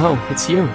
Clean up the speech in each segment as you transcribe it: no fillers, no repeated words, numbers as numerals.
Oh, it's you.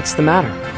What's the matter?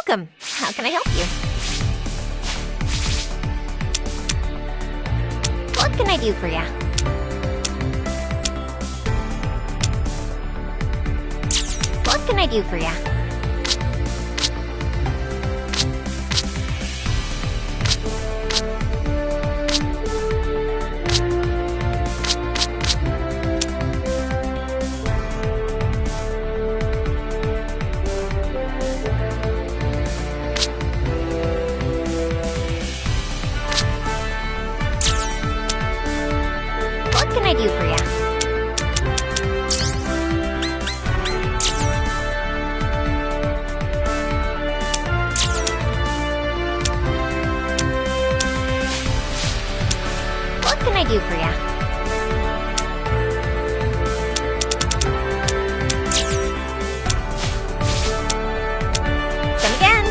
Welcome. How can I help you? What can I do for ya? What can I do for ya? What can I do for ya? What can I do for ya? Come again.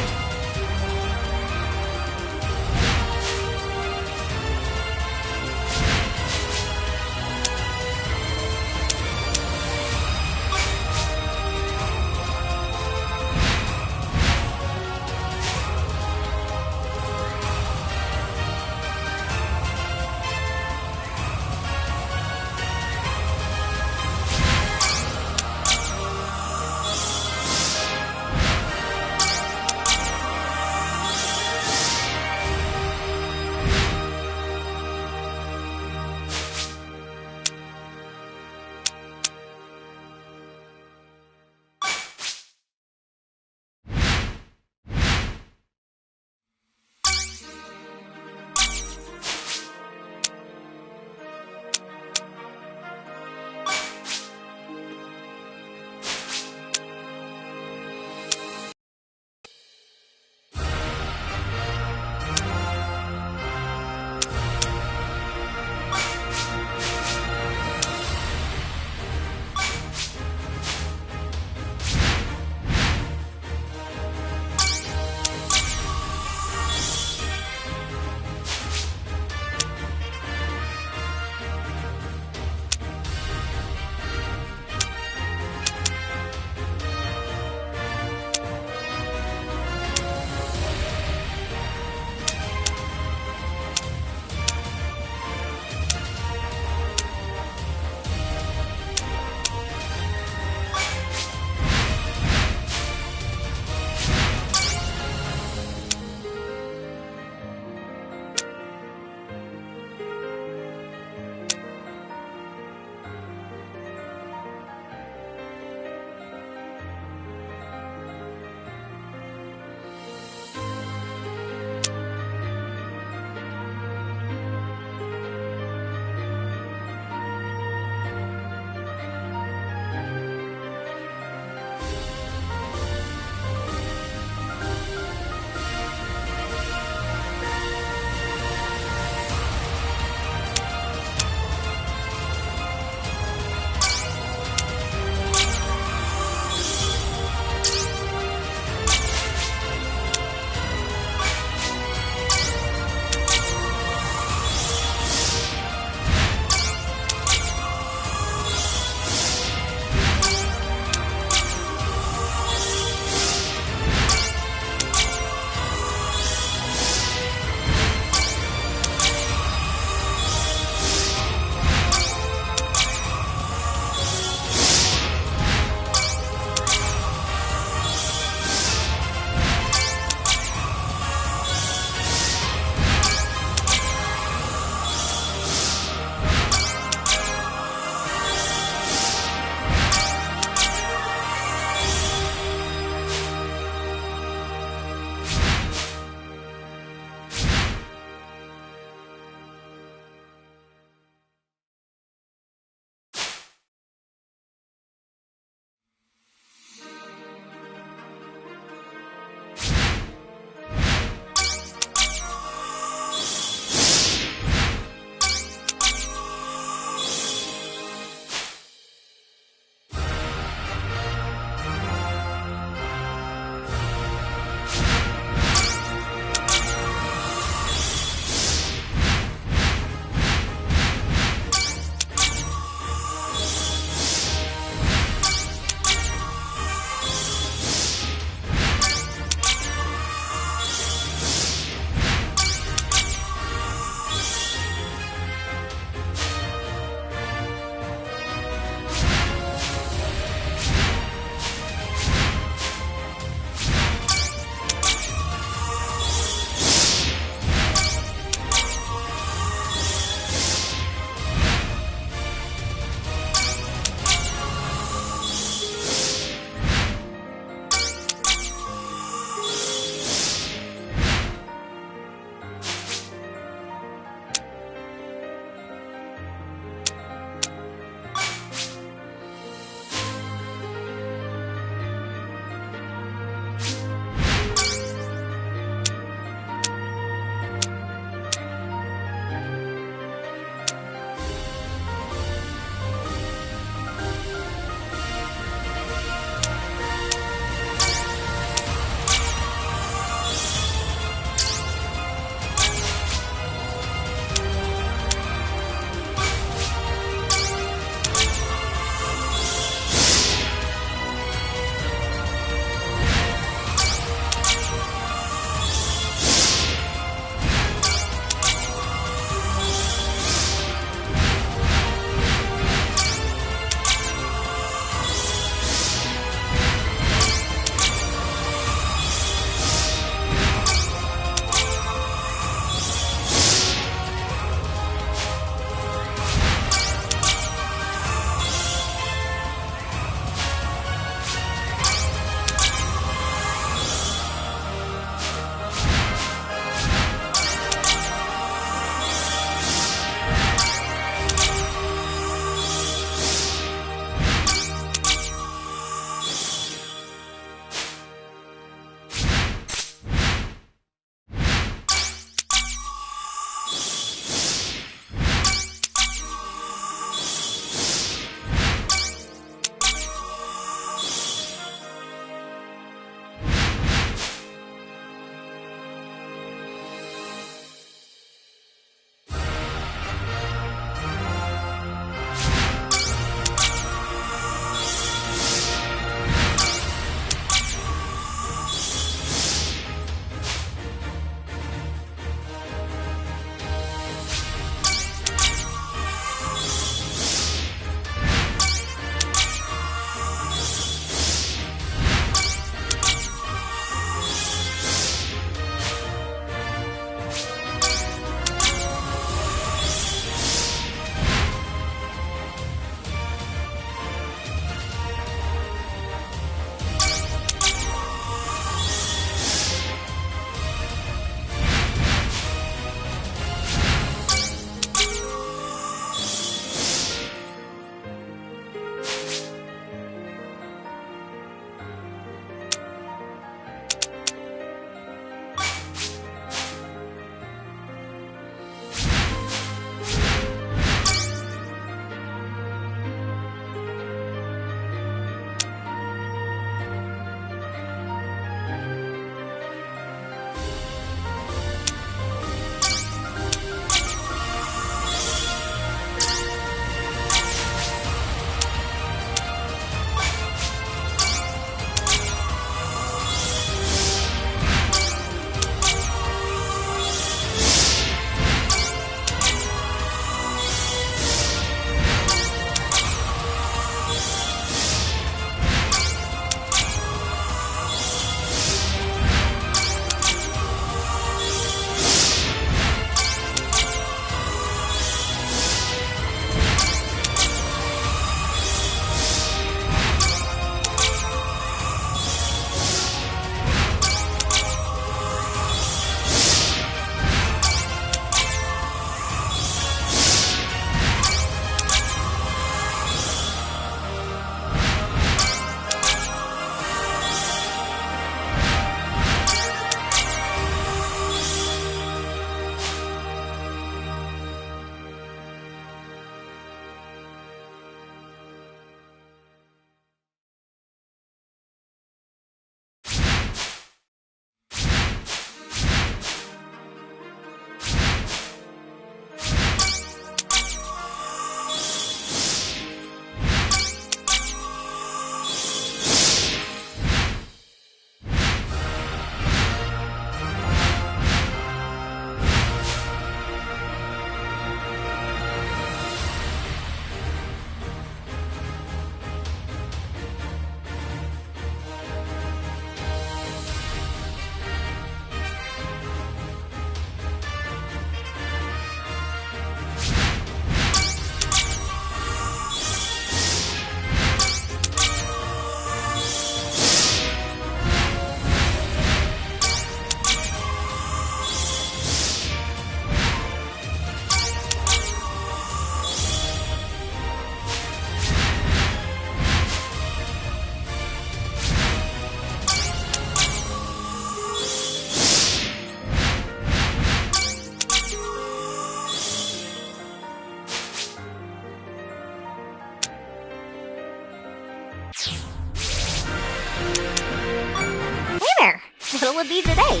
say?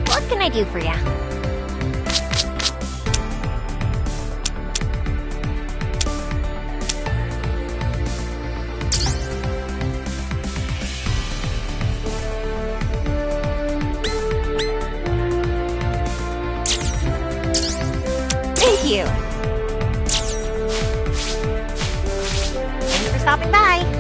What can I do for ya? Thank you! Thanks for stopping by!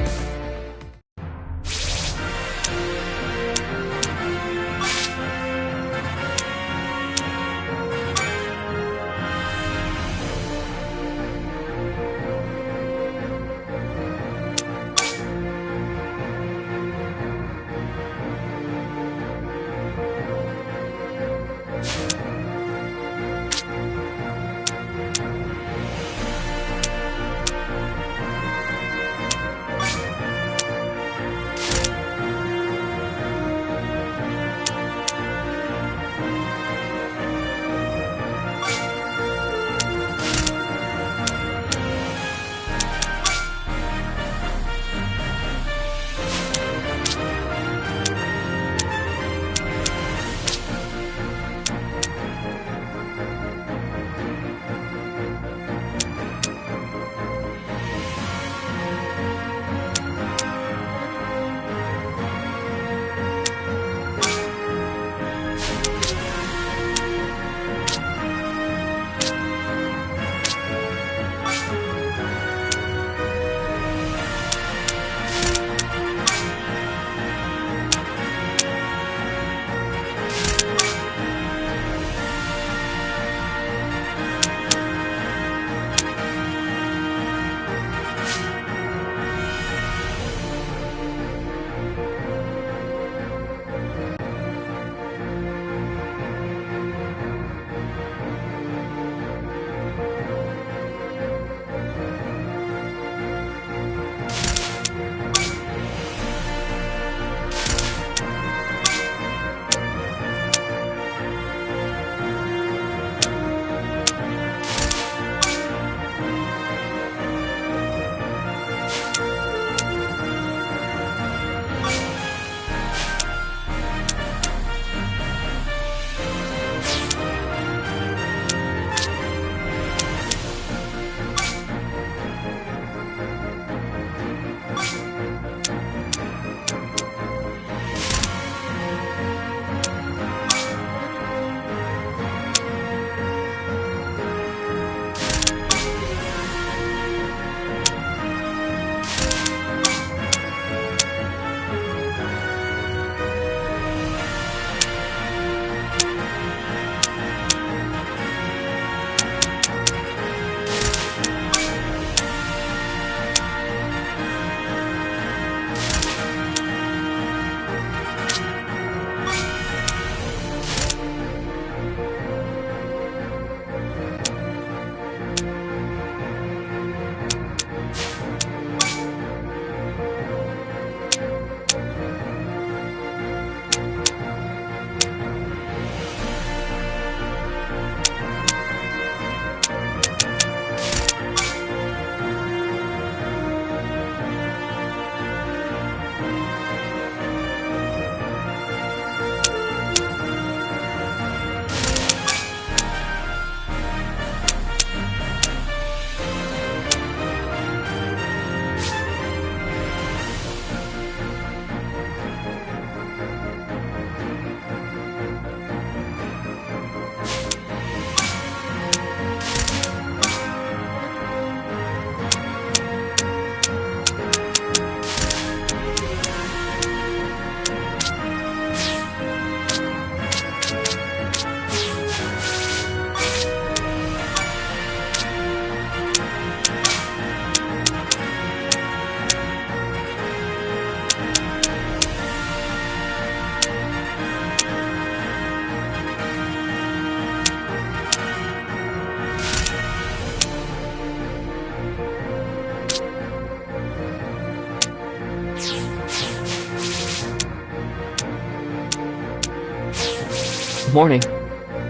Morning.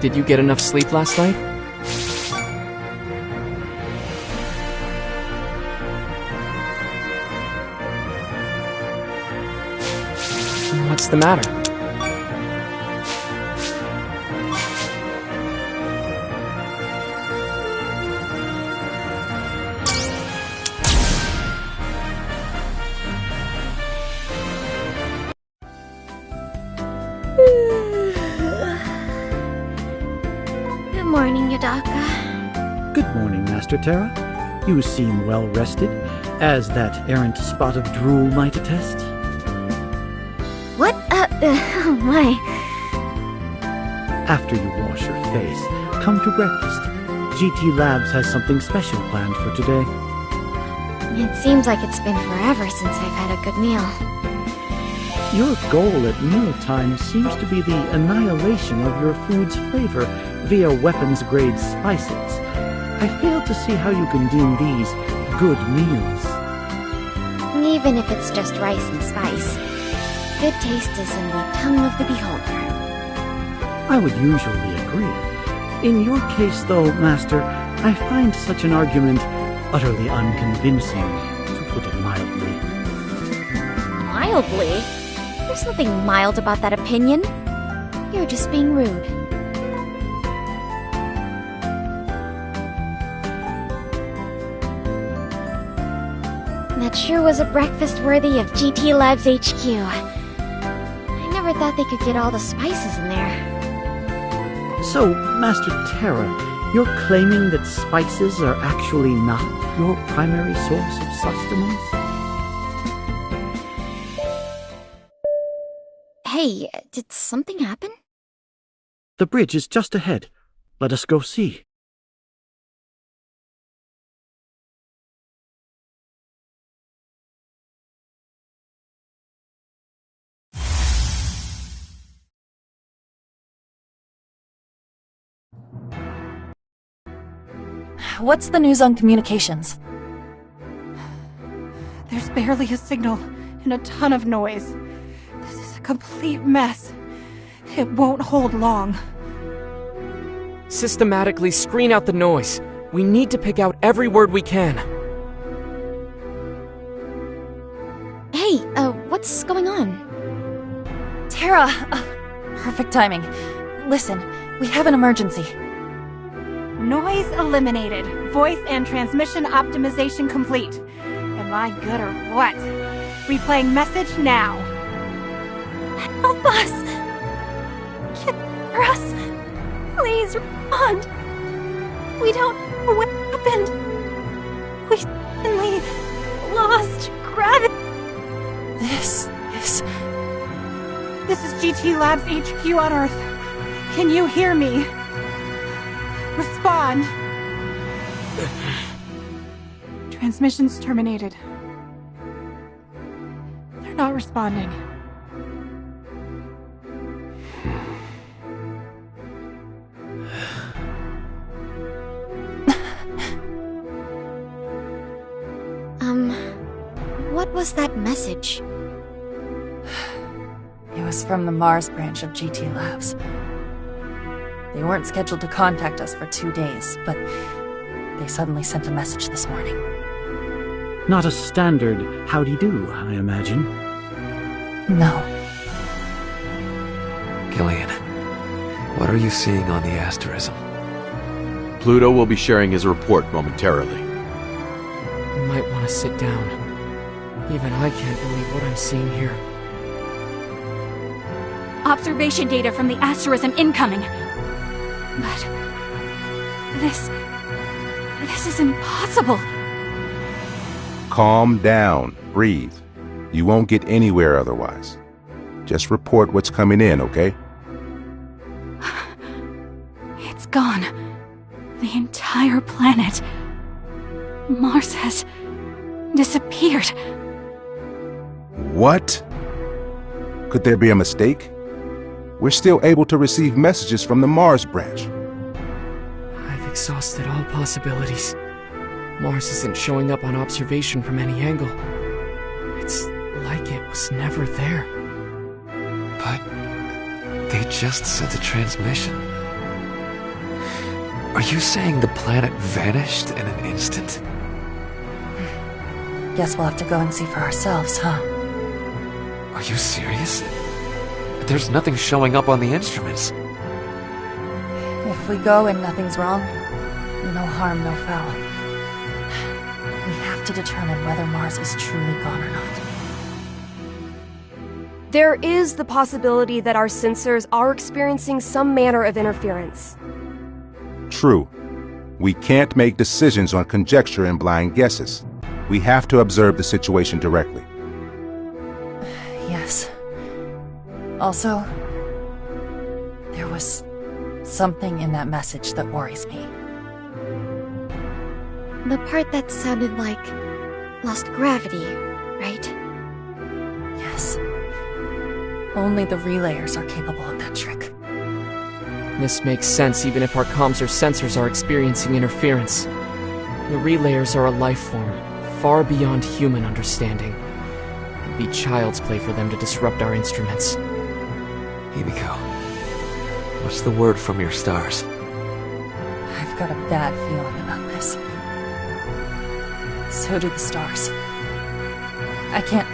Did you get enough sleep last night? What's the matter? Good morning, Yudaka. Good morning, Master Terra. You seem well rested, as that errant spot of drool might attest. What? Oh my. After you wash your face, come to breakfast. GT Labs has something special planned for today. It seems like it's been forever since I've had a good meal. Your goal at mealtime seems to be the annihilation of your food's flavor via weapons-grade spices. I fail to see how you can deem these good meals. Even if it's just rice and spice, good taste is in the tongue of the beholder. I would usually agree. In your case, though, Master, I find such an argument utterly unconvincing, to put it mildly. Mildly? There's nothing mild about that opinion. You're just being rude. That sure was a breakfast worthy of GT Labs HQ. I never thought they could get all the spices in there. So, Master Terra, you're claiming that spices are actually not your primary source of sustenance? Hey, did something happen? The bridge is just ahead. Let us go see. What's the news on communications? There's barely a signal and a ton of noise. This is a complete mess. It won't hold long. Systematically screen out the noise. We need to pick out every word we can. Hey, what's going on? Terra! Perfect timing. Listen, we have an emergency. Noise eliminated. Voice and transmission optimization complete. Am I good or what? Replaying message now. Help us! Hear us! Please respond! We don't know what happened. We suddenly lost gravity. This is GT Labs HQ on Earth. Can you hear me? Respond. Transmissions terminated. They're not responding. What was that message? It was from the Mars branch of GT Labs. They weren't scheduled to contact us for 2 days, but they suddenly sent a message this morning. Not a standard howdy-do, I imagine. No. Killian, what are you seeing on the asterism? Pluto will be sharing his report momentarily. You might want to sit down. Even I can't believe what I'm seeing here. Observation data from the asterism incoming. But this is impossible. Calm down. Breathe. You won't get anywhere otherwise. Just report what's coming in, okay? It's gone. The entire planet. Mars has disappeared. What? Could there be a mistake? We're still able to receive messages from the Mars branch. I've exhausted all possibilities. Mars isn't showing up on observation from any angle. It's like it was never there. But they just sent a transmission. Are you saying the planet vanished in an instant? Guess we'll have to go and see for ourselves, huh? Are you serious? There's nothing showing up on the instruments. If we go and nothing's wrong, no harm, no foul. We have to determine whether Mars is truly gone or not. There is the possibility that our sensors are experiencing some manner of interference. True. We can't make decisions on conjecture and blind guesses. We have to observe the situation directly. Yes. Also, there was something in that message that worries me. The part that sounded like lost gravity, right? Yes. Only the relayers are capable of that trick. This makes sense even if our comms or sensors are experiencing interference. The relayers are a life form, far beyond human understanding. It'd be child's play for them to disrupt our instruments. Himiko, what's the word from your stars? I've got a bad feeling about this. So do the stars. I can't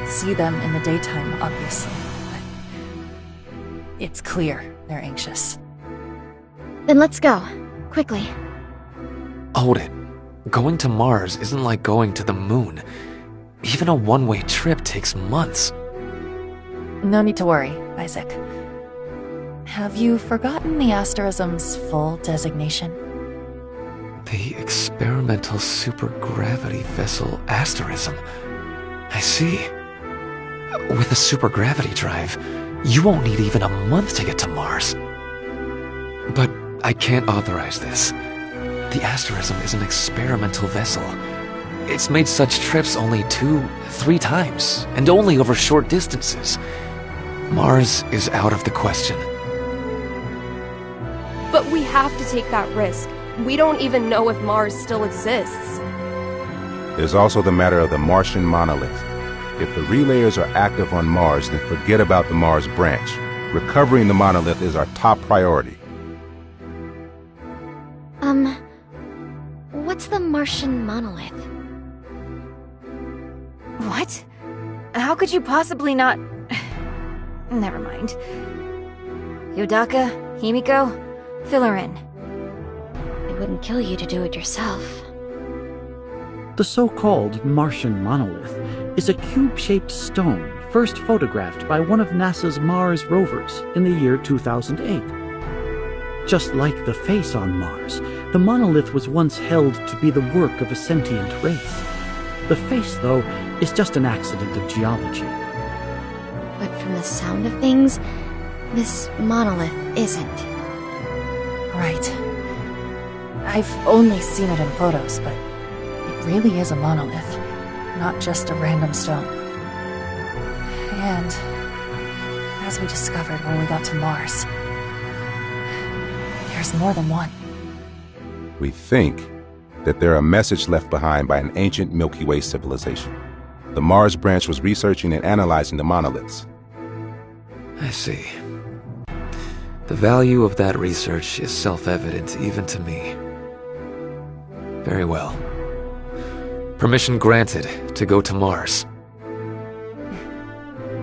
see them in the daytime, obviously, but it's clear they're anxious. Then let's go. Quickly. Hold it. Going to Mars isn't like going to the moon. Even a one-way trip takes months. No need to worry, Isaac. Have you forgotten the asterism's full designation? The Experimental Supergravity Vessel Asterism. I see. With a supergravity drive, you won't need even a month to get to Mars. But I can't authorize this. The Asterism is an experimental vessel. It's made such trips only 2-3 times, and only over short distances. Mars is out of the question. But we have to take that risk. We don't even know if Mars still exists. There's also the matter of the Martian monolith. If the relayers are active on Mars, then forget about the Mars branch. Recovering the monolith is our top priority. What's the Martian monolith? What? How could you possibly not... Never mind. Yodaka, Himiko, fill her in. It wouldn't kill you to do it yourself. The so-called Martian monolith is a cube-shaped stone first photographed by one of NASA's Mars rovers in the year 2008. Just like the face on Mars, the monolith was once held to be the work of a sentient race. The face, though, is just an accident of geology. But from the sound of things, this monolith isn't. Right. I've only seen it in photos, but it really is a monolith, not just a random stone. And as we discovered when we got to Mars, there's more than one. We think that there are a message left behind by an ancient Milky Way civilization. The Mars branch was researching and analyzing the monoliths. I see. The value of that research is self-evident even to me. Very well. Permission granted to go to Mars.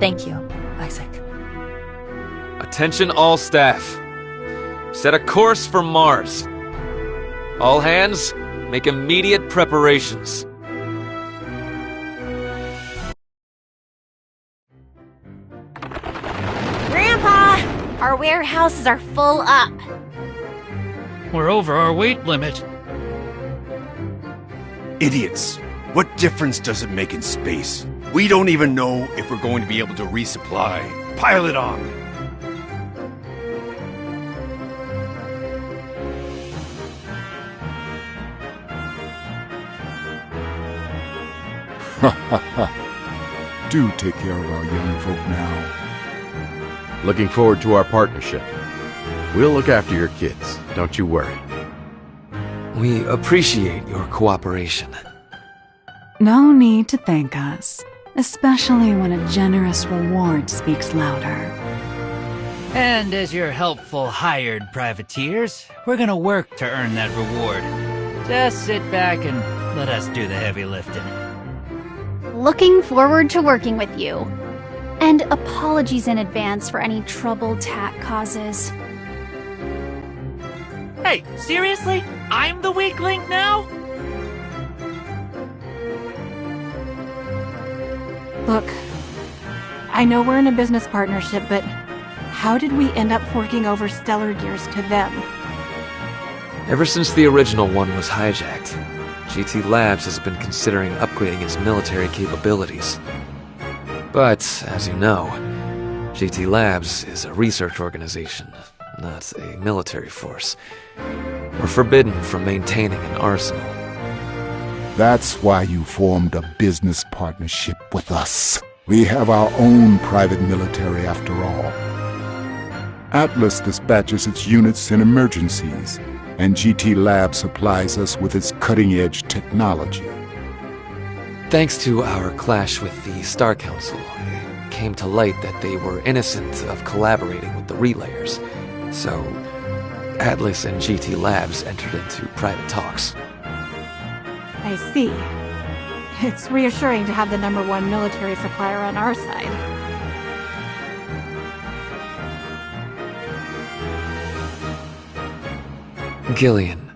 Thank you, Isaac. Attention all staff. Set a course for Mars. All hands, make immediate preparations. Grandpa! Our warehouses are full up. We're over our weight limit. Idiots! What difference does it make in space? We don't even know if we're going to be able to resupply. Pile it on! Do take care of our young folk now. Looking forward to our partnership. We'll look after your kids, don't you worry. We appreciate your cooperation. No need to thank us, especially when a generous reward speaks louder. And as your helpful hired privateers, we're gonna work to earn that reward. Just sit back and let us do the heavy lifting. Looking forward to working with you. And apologies in advance for any trouble TAC causes. Hey, seriously? I'm the weak link now? Look, I know we're in a business partnership, but how did we end up forking over Stellar Gears to them? Ever since the original one was hijacked, GT Labs has been considering upgrading its military capabilities. But, as you know, GT Labs is a research organization, not a military force. We're forbidden from maintaining an arsenal. That's why you formed a business partnership with us. We have our own private military after all. Atlas dispatches its units in emergencies, and GT Labs supplies us with its cutting-edge technology. Thanks to our clash with the Star Council, it came to light that they were innocent of collaborating with the Relayers. So, Atlas and GT Labs entered into private talks. I see. It's reassuring to have the #1 military supplier on our side. Gillian,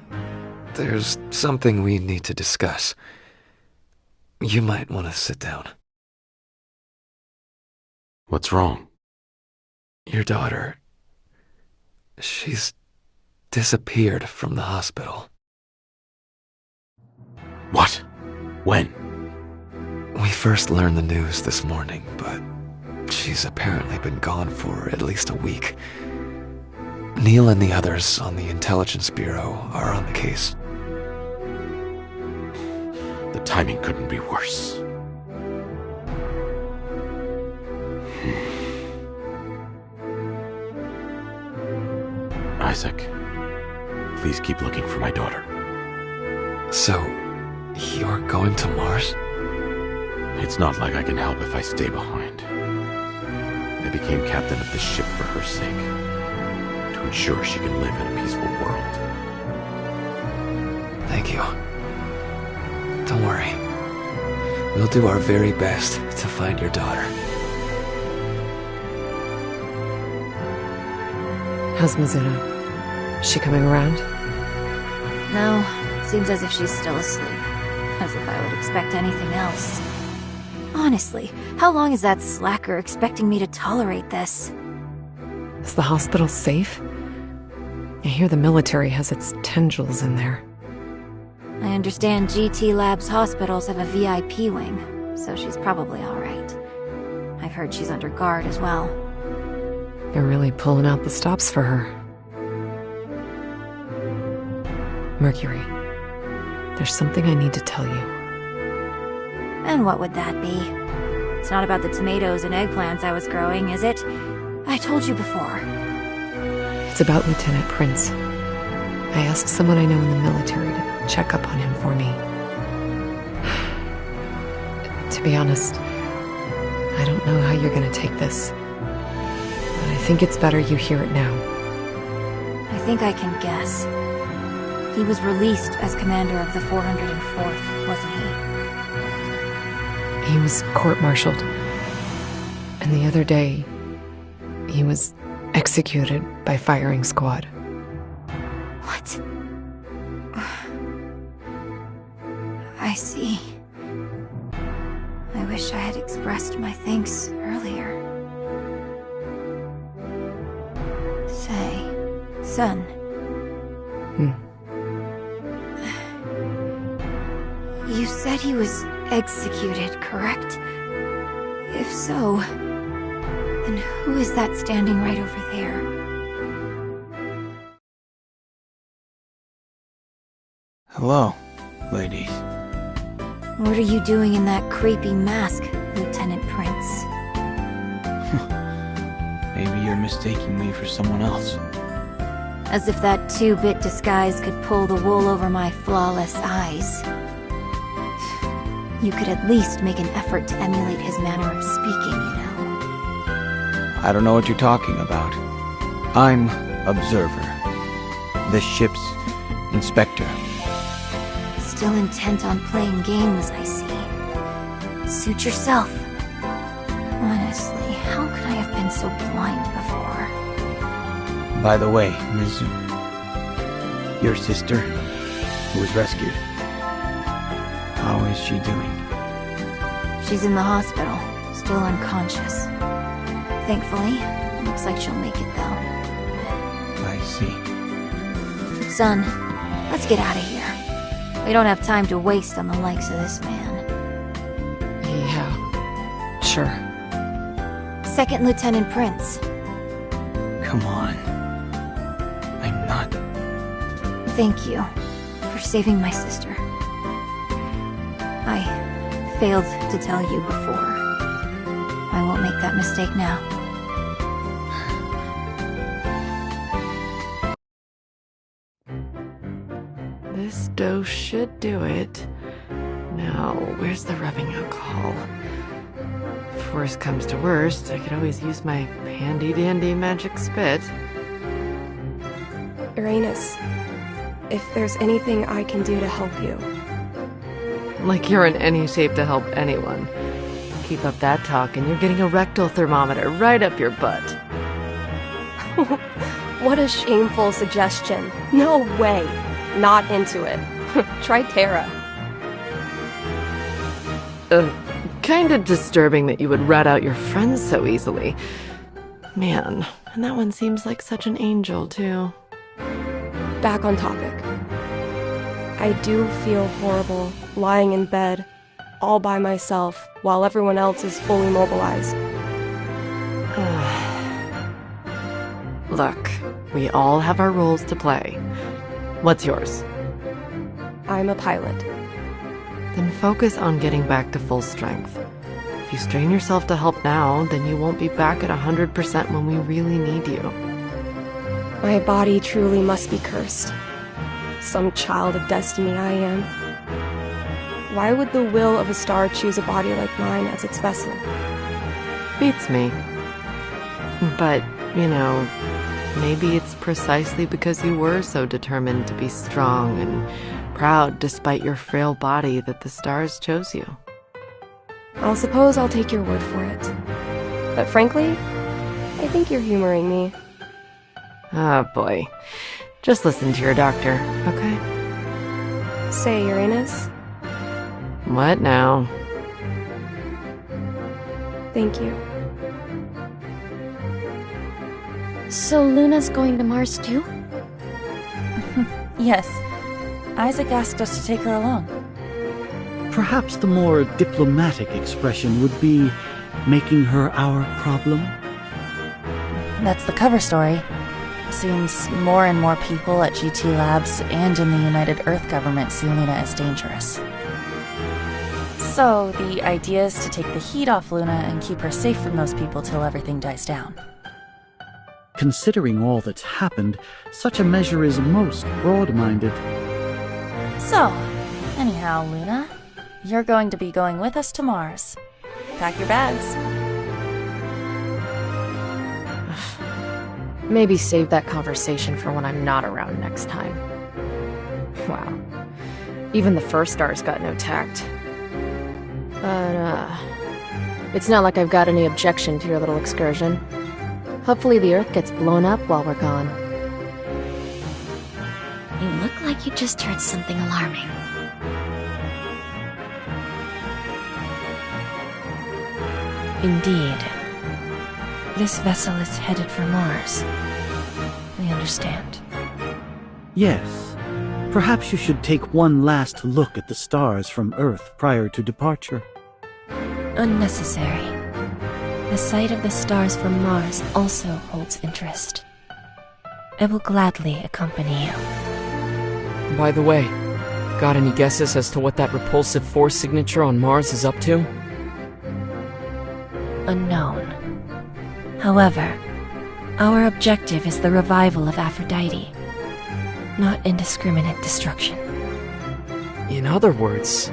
there's something we need to discuss. You might want to sit down. What's wrong? Your daughter, she's disappeared from the hospital. What? When? We first learned the news this morning, but she's apparently been gone for at least a week. Neil and the others on the Intelligence Bureau are on the case. The timing couldn't be worse. Isaac, please keep looking for my daughter. So, you're going to Mars? It's not like I can help if I stay behind. I became captain of this ship for her sake, to ensure she can live in a peaceful world. Thank you. Don't worry. We'll do our very best to find your daughter. How's Mizuno? Is she coming around? No, seems as if she's still asleep. As if I would expect anything else. Honestly, how long is that slacker expecting me to tolerate this? Is the hospital safe? I hear the military has its tendrils in there. I understand GT Labs hospitals have a VIP wing, so she's probably alright. I've heard she's under guard as well. They're really pulling out the stops for her. Mercury, there's something I need to tell you. And what would that be? It's not about the tomatoes and eggplants I was growing, is it? I told you before. It's about Lieutenant Prince. I asked someone I know in the military to check up on him for me. To be honest, I don't know how you're gonna take this. But I think it's better you hear it now. I think I can guess. He was released as commander of the 404th, wasn't he? He was court-martialed. And the other day, he was executed by firing squad. What? I see. I wish I had expressed my thanks earlier. Say, son. You said he was executed, correct? If so, then who is that standing right over there? Hello, ladies. What are you doing in that creepy mask, Lieutenant Prince? Maybe you're mistaking me for someone else. As if that 2-bit disguise could pull the wool over my flawless eyes. You could at least make an effort to emulate his manner of speaking, you know. I don't know what you're talking about. I'm Observer. This ship's Inspector. Still intent on playing games, I see. Suit yourself. Honestly, been so blind before. By the way, Mizu, your sister, who was rescued, how is she doing? She's in the hospital, still unconscious. Thankfully, looks like she'll make it though. I see. Son, let's get out of here. We don't have time to waste on the likes of this man. Yeah, sure. Second Lieutenant Prince. Come on. I'm not... Thank you for saving my sister. I failed to tell you before. I won't make that mistake now. This dose should do it. Now, where's the rubbing alcohol? If worst comes to worst, I could always use my handy-dandy magic spit. Uranus, if there's anything I can do to help you. Like you're in any shape to help anyone. Keep up that talk and you're getting a rectal thermometer right up your butt. What a shameful suggestion. No way. Not into it. Try Terra. Kinda disturbing that you would rat out your friends so easily. Man, and that one seems like such an angel, too. Back on topic. I do feel horrible lying in bed, all by myself, while everyone else is fully mobilized. Look, we all have our roles to play. What's yours? I'm a pilot. Then focus on getting back to full strength. If you strain yourself to help now, then you won't be back at 100% when we really need you. My body truly must be cursed. Some child of destiny I am. Why would the will of a star choose a body like mine as its vessel? Beats me. But, you know, maybe it's precisely because you were so determined to be strong and proud despite your frail body that the stars chose you. I'll suppose I'll take your word for it. But frankly, I think you're humoring me. Oh boy. Just listen to your doctor, okay? Say, Uranus. What now? Thank you. So Luna's going to Mars too? Yes. Isaac asked us to take her along. Perhaps the more diplomatic expression would be making her our problem? That's the cover story. Seems more and more people at GT Labs and in the United Earth government see Luna as dangerous. So, the idea is to take the heat off Luna and keep her safe from those people till everything dies down. Considering all that's happened, such a measure is most broad-minded. So, anyhow, Luna, you're going to be going with us to Mars. Pack your bags. Maybe save that conversation for when I'm not around next time. Wow. Even the first stars got no tact. But, it's not like I've got any objection to your little excursion. Hopefully the Earth gets blown up while we're gone. You look like you just heard something alarming. Indeed. This vessel is headed for Mars. We understand. Yes. Perhaps you should take one last look at the stars from Earth prior to departure. Unnecessary. The sight of the stars from Mars also holds interest. I will gladly accompany you. By the way, got any guesses as to what that repulsive force signature on Mars is up to? Unknown. However, our objective is the revival of Aphrodite, not indiscriminate destruction. In other words,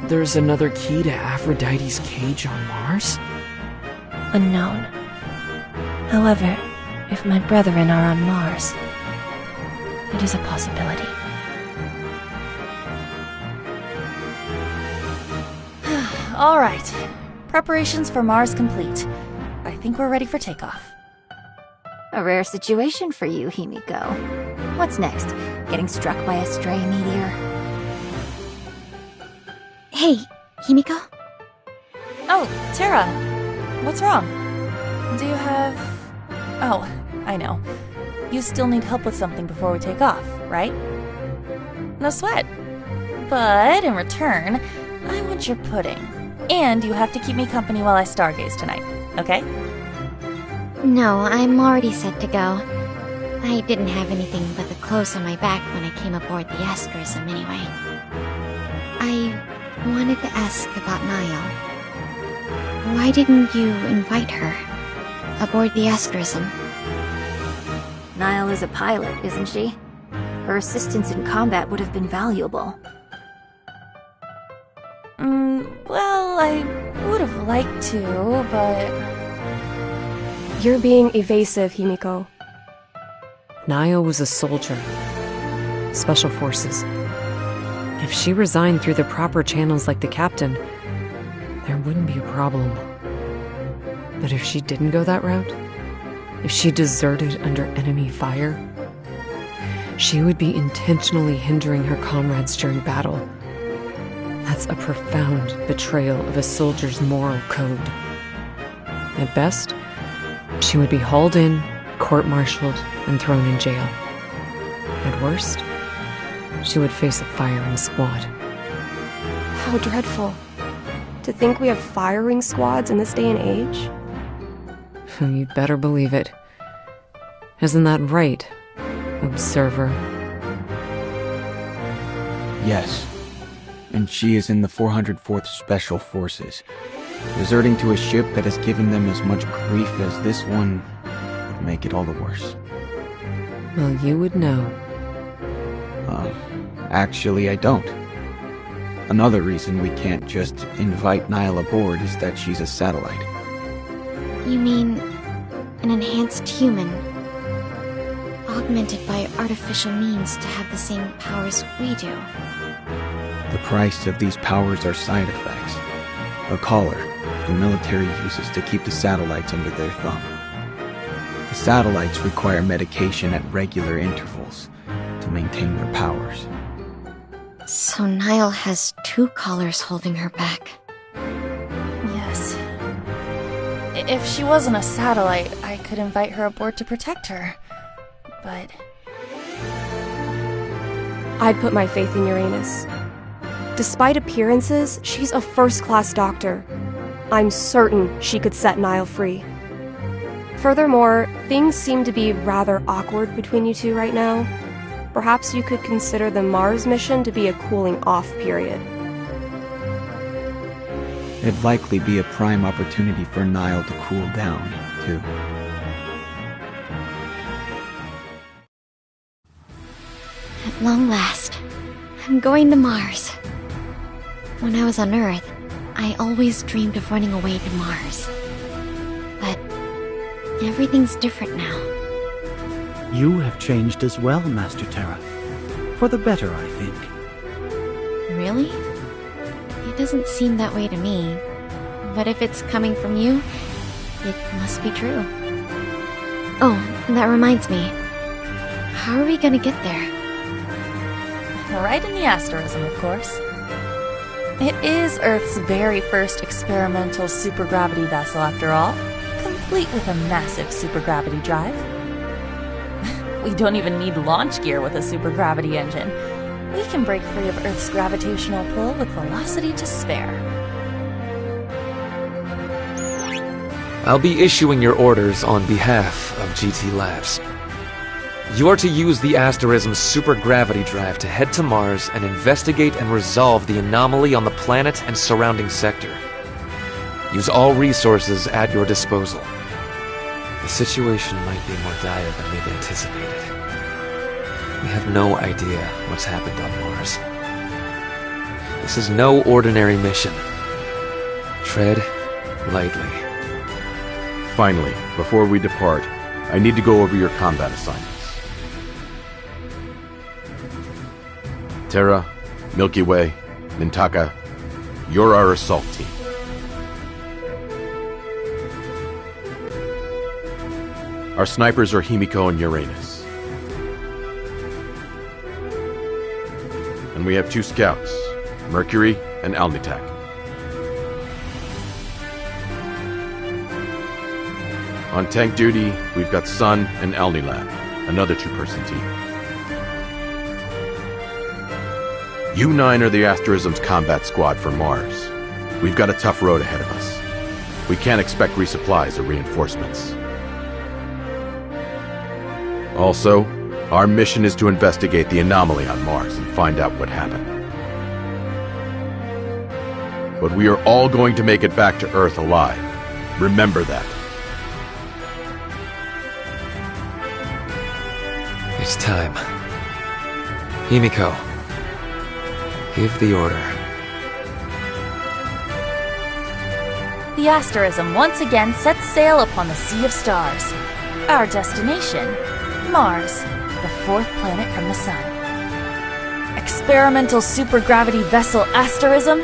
there's another key to Aphrodite's cage on Mars? Unknown. However, if my brethren are on Mars, it is a possibility. All right. Preparations for Mars complete. I think we're ready for takeoff. A rare situation for you, Himiko. What's next? Getting struck by a stray meteor? Hey, Himiko? Oh, Terra. What's wrong? Do you have... Oh, I know. You still need help with something before we take off, right? No sweat. But in return, I want your pudding. And you have to keep me company while I stargaze tonight, okay? No, I'm already set to go. I didn't have anything but the clothes on my back when I came aboard the Asterism anyway. I wanted to ask about Niall. Why didn't you invite her aboard the Asterism? Niall is a pilot, isn't she? Her assistance in combat would have been valuable. Well, I would have liked to, but... You're being evasive, Himiko. Niall was a soldier. Special Forces. If she resigned through the proper channels like the captain, there wouldn't be a problem. But if she didn't go that route, if she deserted under enemy fire, she would be intentionally hindering her comrades during battle. That's a profound betrayal of a soldier's moral code. At best, she would be hauled in, court-martialed, and thrown in jail. At worst, she would face a firing squad. How dreadful. To think we have firing squads in this day and age? You'd better believe it. Isn't that right, Observer? Yes. And she is in the 404th Special Forces, deserting to a ship that has given them as much grief as this one would make it all the worse. Well, you would know. Actually, I don't. Another reason we can't just invite Niall aboard is that she's a satellite. You mean an enhanced human, augmented by artificial means to have the same powers we do? The price of these powers are side effects. A collar the military uses to keep the satellites under their thumb. The satellites require medication at regular intervals to maintain their powers. So Niall has two collars holding her back. Yes. If she wasn't a satellite, I could invite her aboard to protect her. But... I'd put my faith in Uranus. Despite appearances, she's a first-class doctor. I'm certain she could set Niall free. Furthermore, things seem to be rather awkward between you two right now. Perhaps you could consider the Mars mission to be a cooling-off period. It'd likely be a prime opportunity for Niall to cool down, too. At long last, I'm going to Mars. When I was on Earth, I always dreamed of running away to Mars. But everything's different now. You have changed as well, Master Terra. For the better, I think. Really? It doesn't seem that way to me. But if it's coming from you, it must be true. Oh, that reminds me. How are we gonna get there? Right in the Asterism, of course. It is Earth's very first experimental supergravity vessel, after all, complete with a massive supergravity drive. We don't even need launch gear with a supergravity engine. We can break free of Earth's gravitational pull with velocity to spare. I'll be issuing your orders on behalf of GT Labs. You are to use the Asterism's supergravity drive to head to Mars and investigate and resolve the anomaly on the planet and surrounding sector. Use all resources at your disposal. The situation might be more dire than we've anticipated. We have no idea what's happened on Mars. This is no ordinary mission. Tread lightly. Finally, before we depart, I need to go over your combat assignments. Terra, Milky Way, Mintaka, you're our assault team. Our snipers are Himiko and Uranus. And we have 2 scouts, Mercury and Alnitak. On tank duty, we've got Sun and Alnilab, another 2-person team. You 9 are the Asterism's combat squad for Mars. We've got a tough road ahead of us. We can't expect resupplies or reinforcements. Also, our mission is to investigate the anomaly on Mars and find out what happened. But we are all going to make it back to Earth alive. Remember that. It's time. Himiko, give the order. The Asterism once again sets sail upon the Sea of Stars. Our destination, Mars, the 4th planet from the Sun. Experimental supergravity vessel Asterism,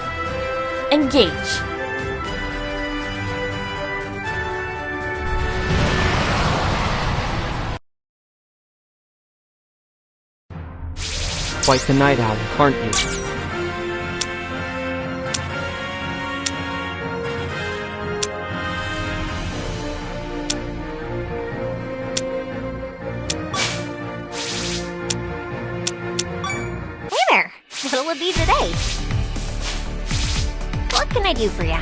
engage. Quite the night owl, aren't you? What'll it be today? What can I do for ya?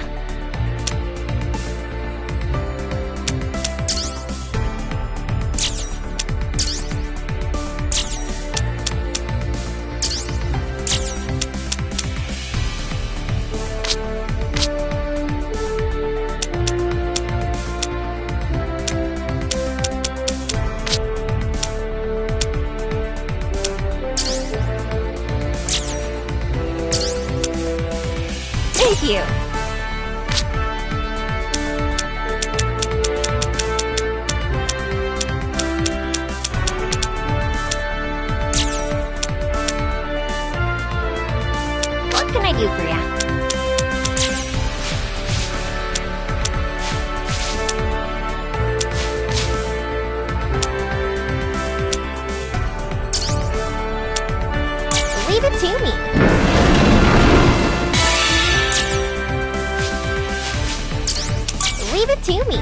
Thank you. What can I do for ya? Leave it to me. Leave it to me.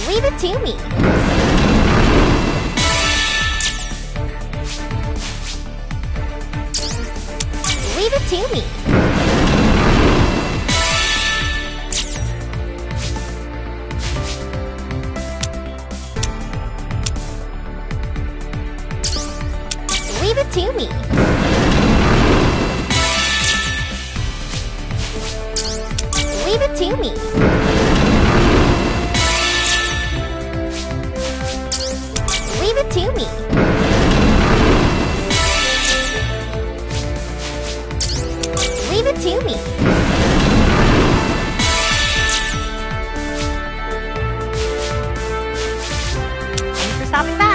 Leave it to me. Leave it to me. Leave it to me. Leave it to me. Leave it to me. Leave it to me. Thanks for stopping by.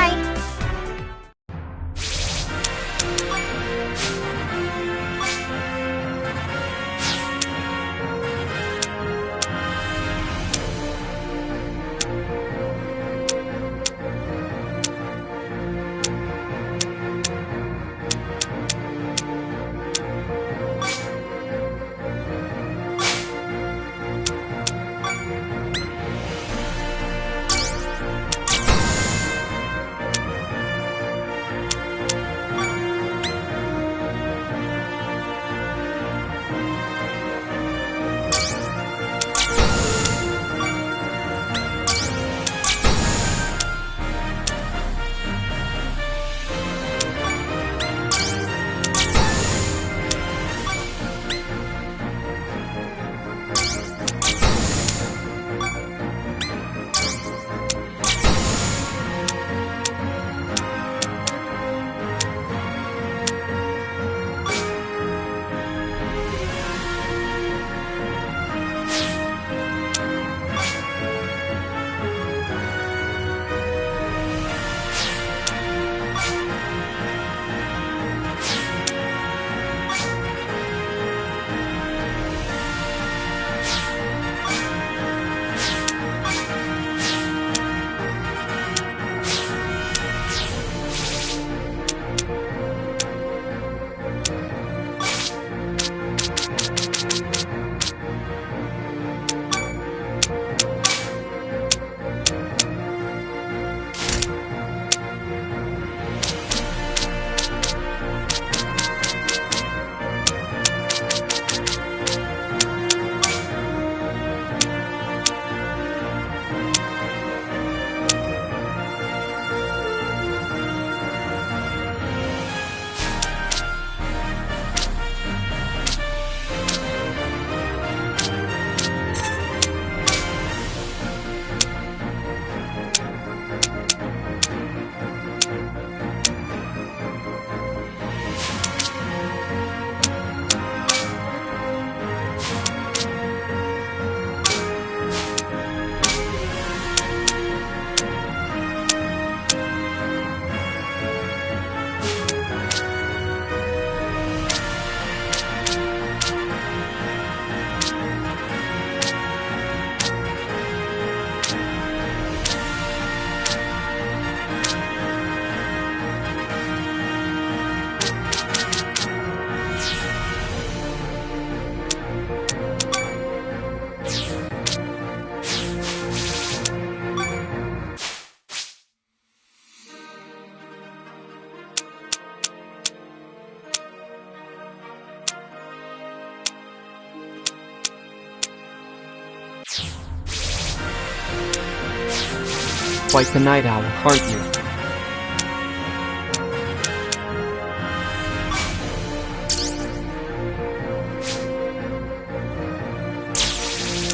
Quite the night owl, aren't you?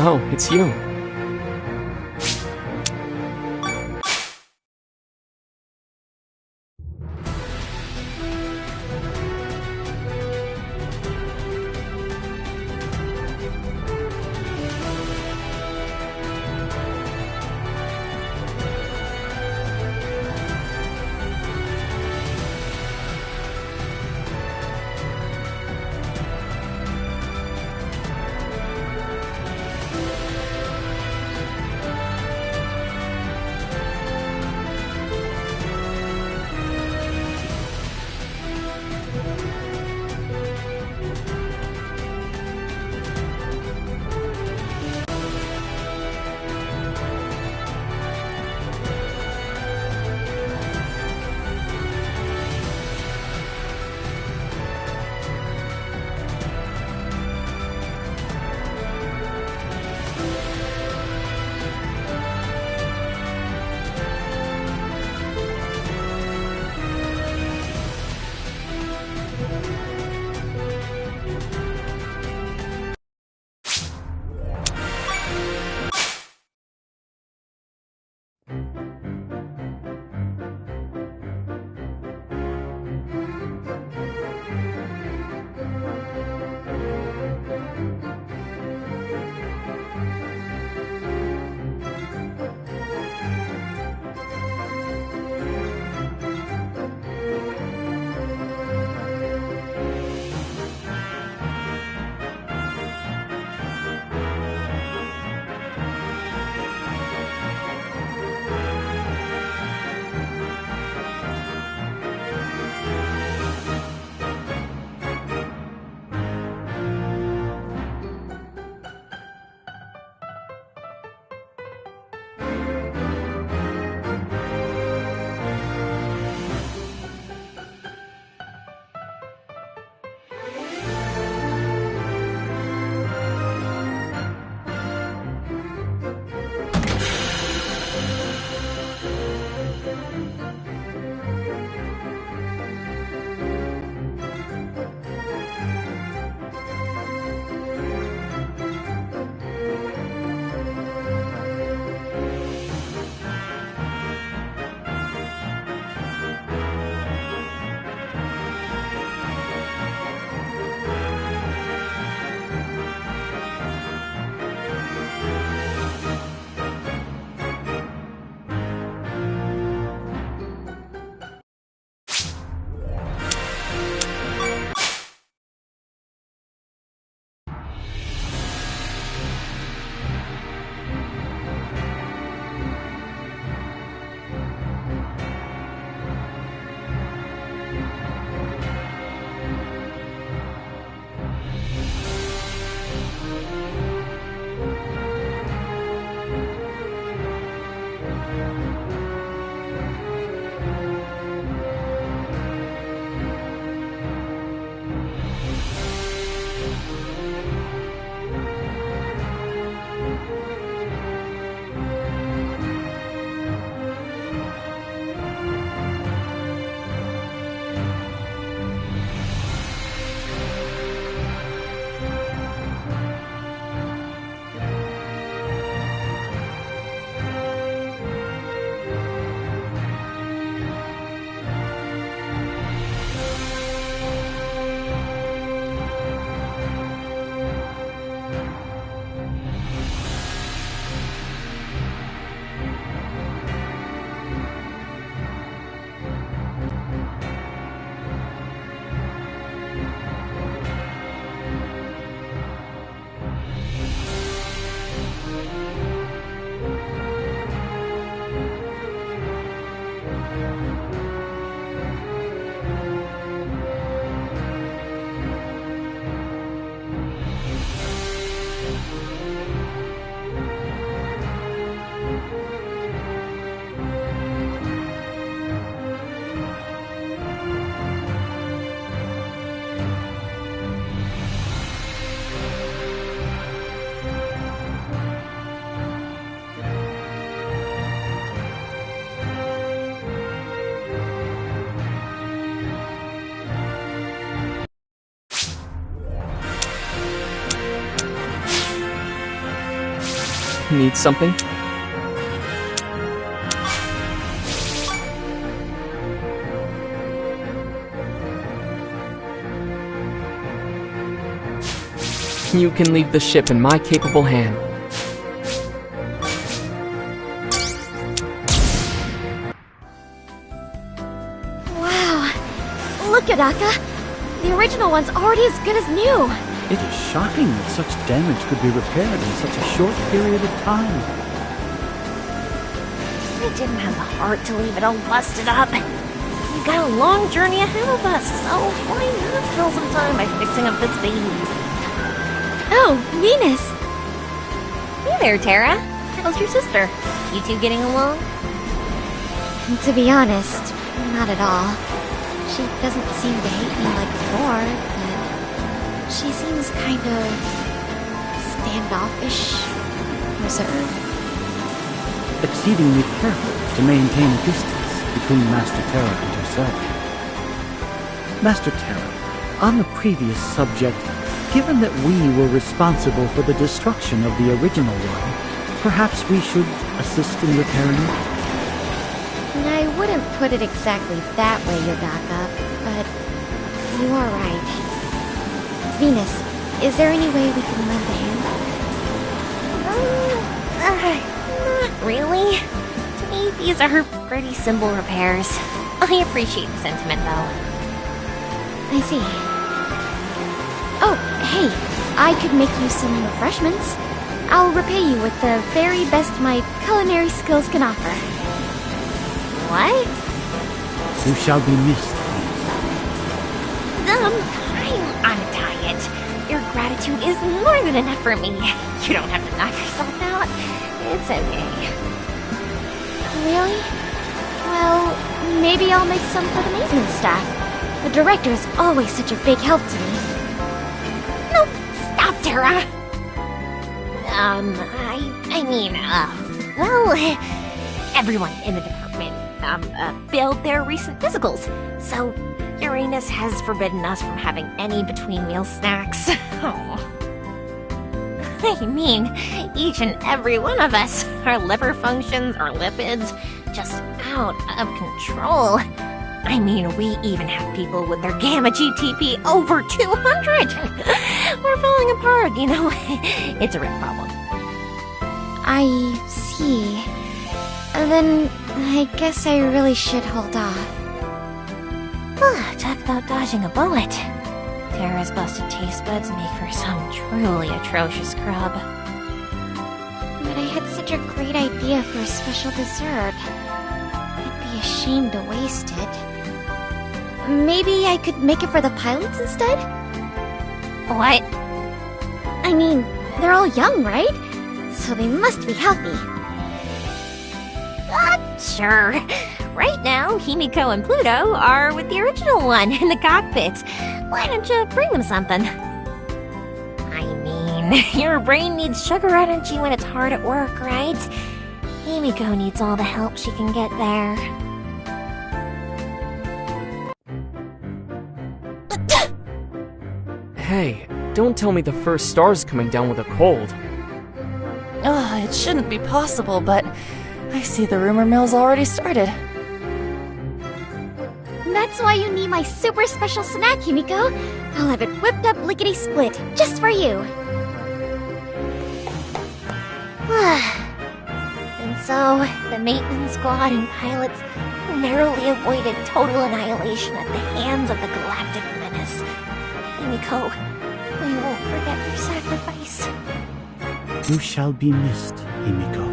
Oh, it's you. Need something? You can leave the ship in my capable hand. Wow. Look at Akka. The original one's already as good as new. It is shocking that such damage could be repaired in such a short period of time. I didn't have the heart to leave it all busted up. We've got a long journey ahead of us, so why not kill some time by fixing up this baby? Oh, Venus! Hey there, Terra. How's your sister? You two getting along? To be honest, not at all. She doesn't seem to hate me like before, but she seems kind of standoffish, reserved. Exceedingly careful to maintain a distance between Master Terra and herself. Master Terra, on the previous subject, given that we were responsible for the destruction of the original one, perhaps we should assist in repairing it? I wouldn't put it exactly that way, Yodaka, but you are right. Venus, is there any way we can lend a hand? Not really. To me, these are pretty simple repairs. I appreciate the sentiment, though. I see. Oh, hey, I could make you some refreshments. I'll repay you with the very best my culinary skills can offer. What? You shall be missed. I'm on a diet. Your gratitude is more than enough for me. You don't have to knock yourself out. It's okay. Really? Well, maybe I'll make some for the maintenance staff. The director is always such a big help to me. No, stop, Terra! Well, everyone in the department, failed their recent physicals, so Uranus has forbidden us from having any between-meal snacks. Oh. I mean, each and every one of us, our liver functions, our lipids, just out of control. I mean, we even have people with their gamma GTP over 200! We're falling apart, you know? It's a real problem. I see. Then I guess I really should hold off. Talk about dodging a bullet. Terra's busted taste buds make for some truly atrocious grub. But I had such a great idea for a special dessert. I'd be ashamed to waste it. Maybe I could make it for the pilots instead? What? I mean, they're all young, right? So they must be healthy. Sure. Right now, Himiko and Pluto are with the original one in the cockpit. Why don't you bring them something? I mean, your brain needs sugar energy when it's hard at work, right? Himiko needs all the help she can get there. Hey, don't tell me the first star's coming down with a cold. Oh, it shouldn't be possible, but I see the rumor mill's already started. That's why you need my super special snack, Himiko. I'll have it whipped up lickety-split, just for you. And so, the maintenance squad and pilots narrowly avoided total annihilation at the hands of the Galactic Menace. Himiko, we won't forget your sacrifice. You shall be missed, Himiko.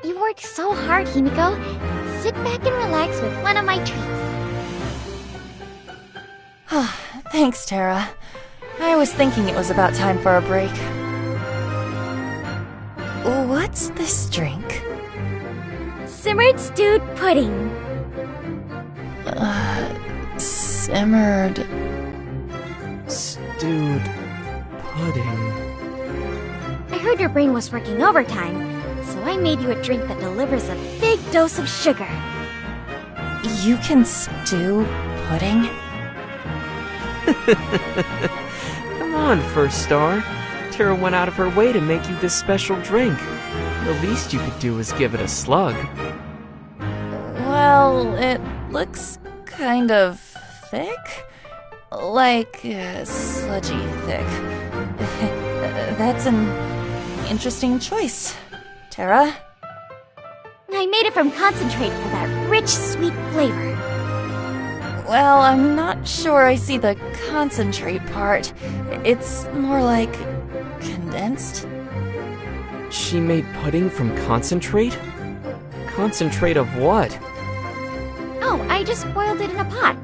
You worked so hard, Himiko. Sit back and relax with one of my treats. Thanks, Terra. I was thinking it was about time for a break. What's this drink? Simmered stewed pudding. Simmered... stewed... pudding... I heard your brain was working overtime, so I made you a drink that delivers a big dose of sugar. You can stew pudding? Come on, First Star. Terra went out of her way to make you this special drink. The least you could do is give it a slug. Well, it looks kind of thick. Like, sludgy thick. That's an interesting choice, Terra. I made it from concentrate for that rich, sweet flavor. Well, I'm not sure I see the concentrate part. It's more like condensed. She made pudding from concentrate? Concentrate of what? Oh, I just boiled it in a pot.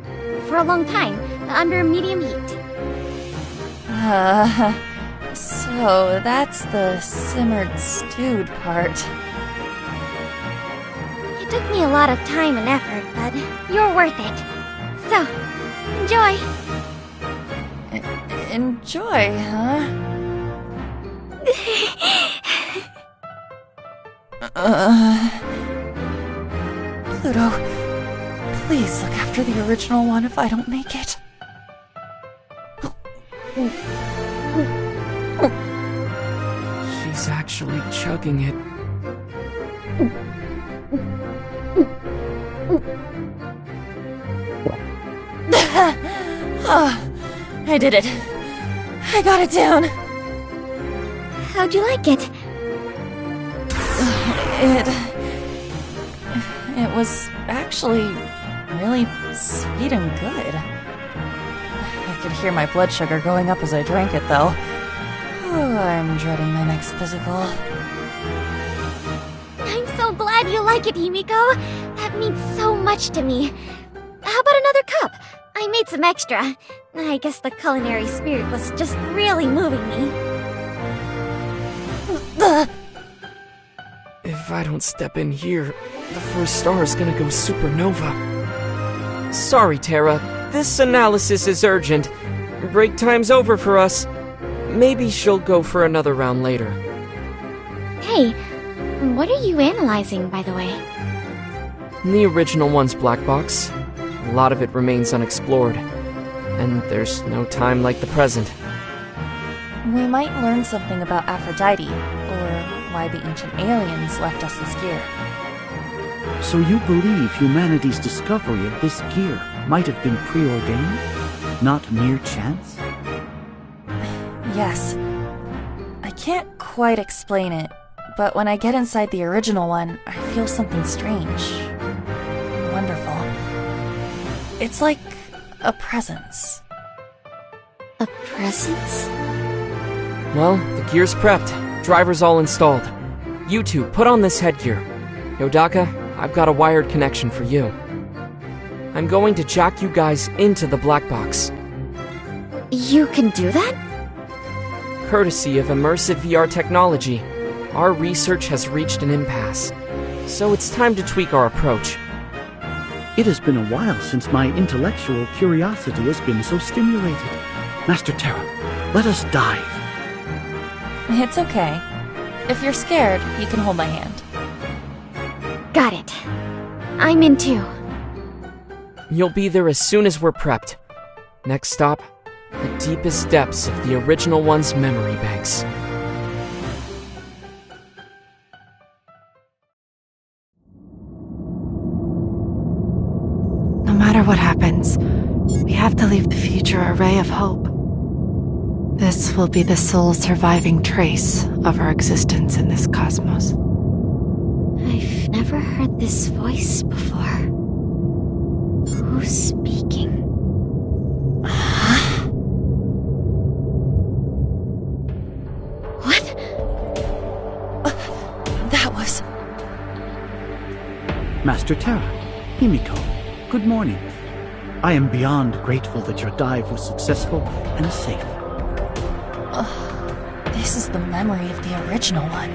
For a long time, under medium heat. So that's the simmered stewed part. It took me a lot of time and effort, but you're worth it. So, enjoy. Enjoy, huh? Pluto, please look after the original one if I don't make it. She's actually chugging it. I did it. I got it down. How'd you like it? It was actually really sweet and good. I could hear my blood sugar going up as I drank it, though. Oh, I'm dreading my next physical. I'm so glad you like it, Himiko. That means so much to me. How about another cup? I made some extra. I guess the culinary spirit was just really moving me. If I don't step in here, the First Star is gonna go supernova. Sorry, Terra. This analysis is urgent. Break time's over for us. Maybe she'll go for another round later. Hey, what are you analyzing, by the way? The original one's black box. A lot of it remains unexplored. And there's no time like the present. We might learn something about Aphrodite, or why the ancient aliens left us this gear. So you believe humanity's discovery of this gear might have been preordained? Not mere chance? Yes. I can't quite explain it, but when I get inside the original one, I feel something strange. Wonderful. It's like a presence. A presence? Well, the gear's prepped. Driver's all installed. You two, put on this headgear. Yodaka, I've got a wired connection for you. I'm going to jack you guys into the black box. You can do that? Courtesy of immersive VR technology, our research has reached an impasse. So it's time to tweak our approach. It has been a while since my intellectual curiosity has been so stimulated. Master Terra, let us dive. It's okay. If you're scared, you can hold my hand. Got it. I'm in too. You'll be there as soon as we're prepped. Next stop, the deepest depths of the original one's memory banks. No matter what happens, we have to leave the future a ray of hope. This will be the sole surviving trace of our existence in this cosmos. I've never heard this voice before. Who's speaking? What? That was... Master Terra, Himiko, good morning. I am beyond grateful that your dive was successful and safe. This is the memory of the original one.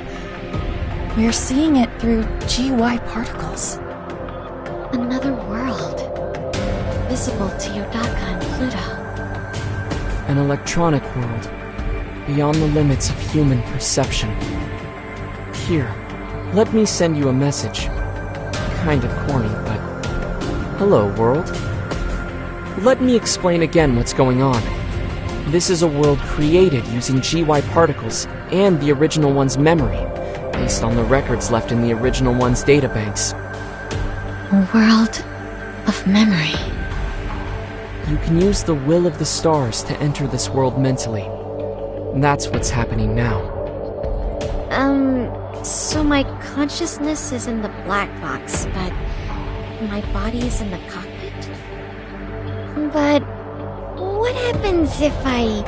We're seeing it through GY particles. Another world. Visible to Yodaka and Pluto. An electronic world, beyond the limits of human perception. Here, let me send you a message. Kinda corny, but... Hello, world. Let me explain again what's going on. This is a world created using GY particles and the original one's memory, based on the records left in the original one's databanks. A world of memory. You can use the will of the stars to enter this world mentally. That's what's happening now. So my consciousness is in the black box, but my body is in the cockpit? But what happens if I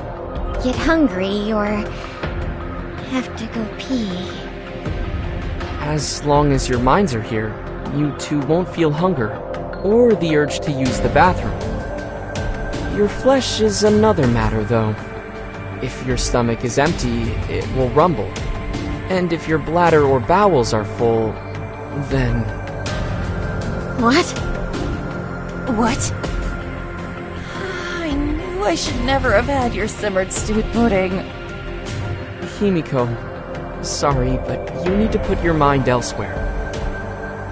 get hungry or have to go pee? As long as your minds are here, you two won't feel hunger or the urge to use the bathroom. Your flesh is another matter, though. If your stomach is empty, it will rumble. And if your bladder or bowels are full, then... What? What? I knew I should never have had your simmered stewed pudding. Himiko, sorry, but you need to put your mind elsewhere.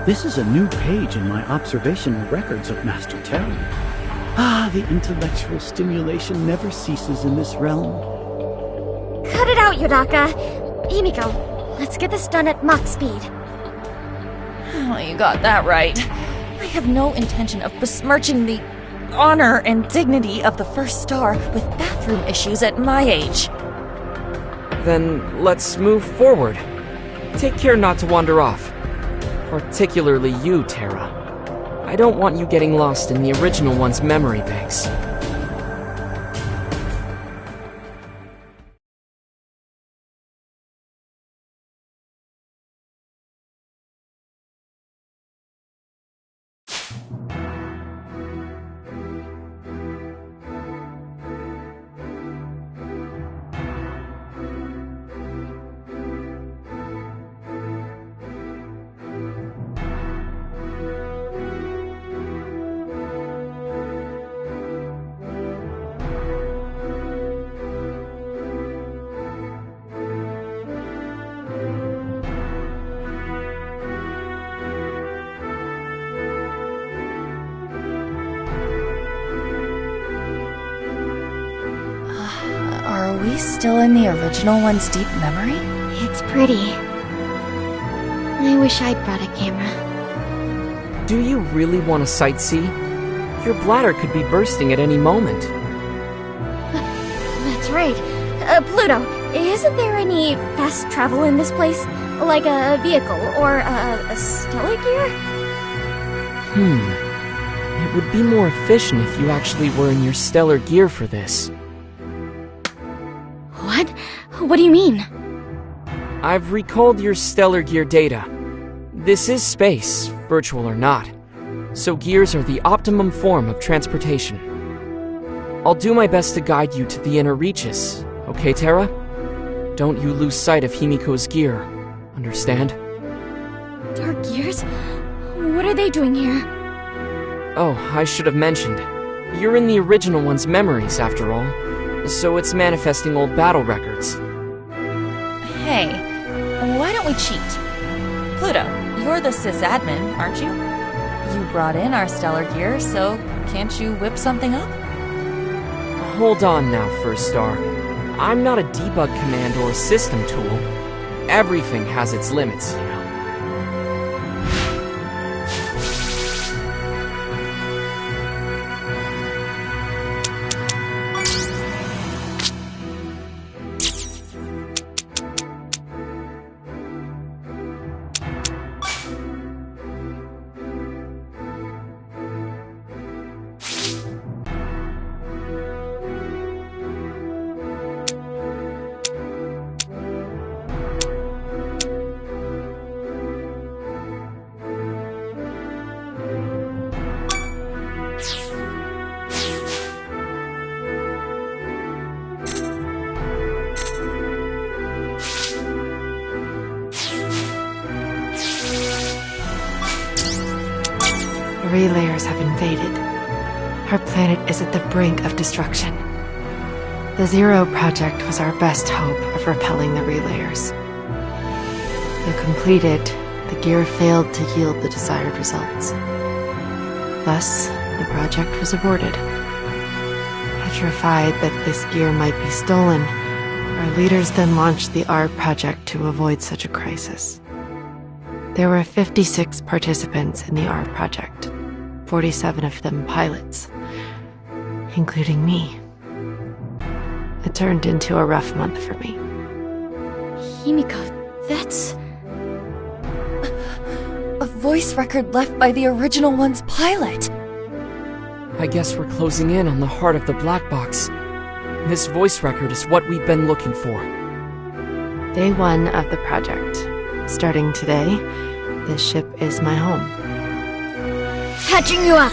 This is a new page in my observational records of Master Terra. Ah, the intellectual stimulation never ceases in this realm. Cut it out, Yodaka! Himiko, let's get this done at Mach speed. Oh, you got that right. I have no intention of besmirching the honor and dignity of the first star with bathroom issues at my age. Then let's move forward. Take care not to wander off. Particularly you, Terra. I don't want you getting lost in the original one's memory banks. Are we still in the original one's deep memory? It's pretty. I wish I'd brought a camera. Do you really want to sightsee? Your bladder could be bursting at any moment. That's right. Pluto, isn't there any fast travel in this place? Like a vehicle or a stellar gear? It would be more efficient if you actually were in your stellar gear for this. What? What do you mean? I've recalled your stellar gear data. This is space, virtual or not, so gears are the optimum form of transportation. I'll do my best to guide you to the inner reaches, okay, Terra? Don't you lose sight of Himiko's gear, understand? Dark gears? What are they doing here? Oh, I should have mentioned. You're in the original one's memories, after all, so it's manifesting old battle records. Hey, why don't we cheat? Pluto, you're the sysadmin, aren't you? You brought in our stellar gear, so can't you whip something up? Hold on now, First Star. I'm not a debug command or system tool. Everything has its limits, you know. The relayers have invaded. Our planet is at the brink of destruction. The Zero Project was our best hope of repelling the relayers. Though completed, the gear failed to yield the desired results. Thus, the project was aborted. I Petrified that this gear might be stolen, our leaders then launched the R project to avoid such a crisis. There were 56 participants in the R project, 47 of them pilots, including me. It turned into a rough month for me. Himiko, that's... a voice record left by the original one's pilot. I guess we're closing in on the heart of the black box. This voice record is what we've been looking for. Day 1 of the project. Starting today, this ship is my home. Catching you up!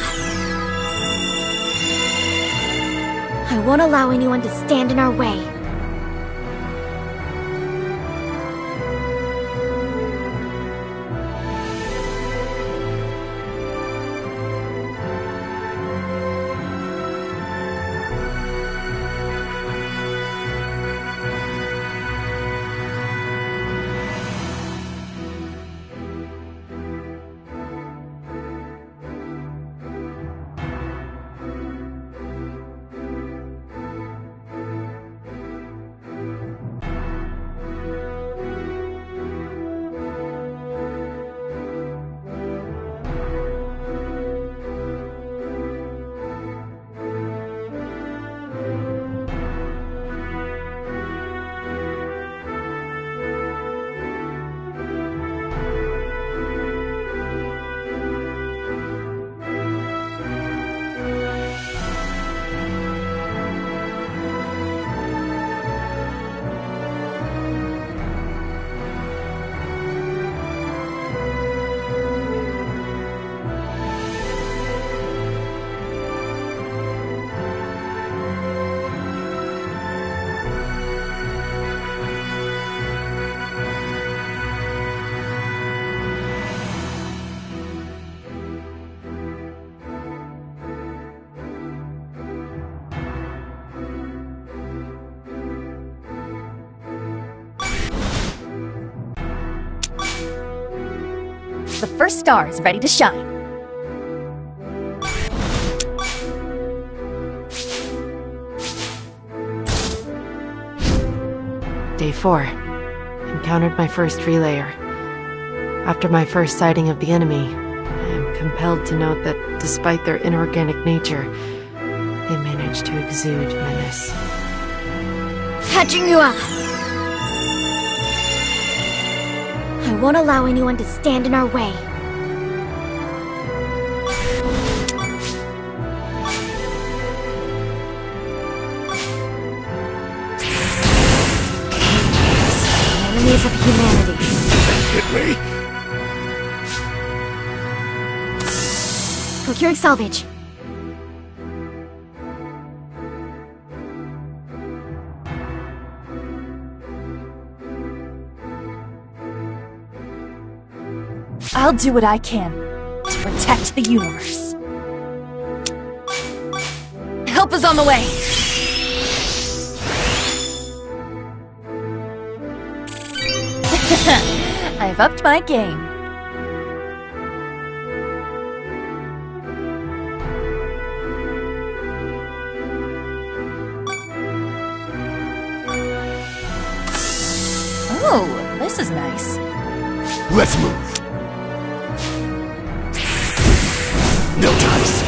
I won't allow anyone to stand in our way. The first star is ready to shine. Day 4. Encountered my first relayer. After my first sighting of the enemy, I am compelled to note that despite their inorganic nature, they managed to exude menace. Catching you up! I won't allow anyone to stand in our way. Enemies of humanity. Hit me! Procuring salvage. I'll do what I can to protect the universe. Help is on the way! I've upped my game. Oh, this is nice. Let's move. No time to see.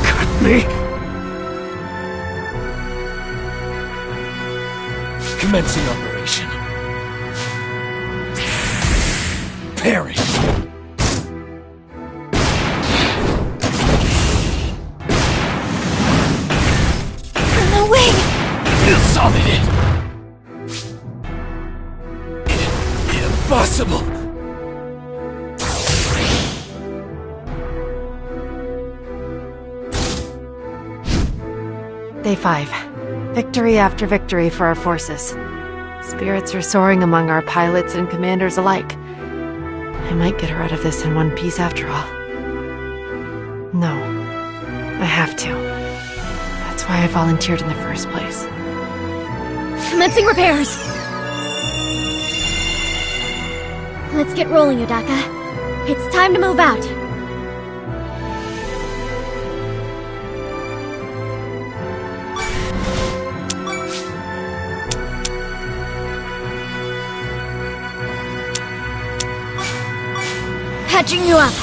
Cut me. Commencing operation. Parry. No way! Solid it. Impossible! Day 5. Victory after victory for our forces. Spirits are soaring among our pilots and commanders alike. I might get her out of this in one piece after all. No. I have to. That's why I volunteered in the first place. Commencing repairs! Let's get rolling, Yodaka. It's time to move out. Patching you up.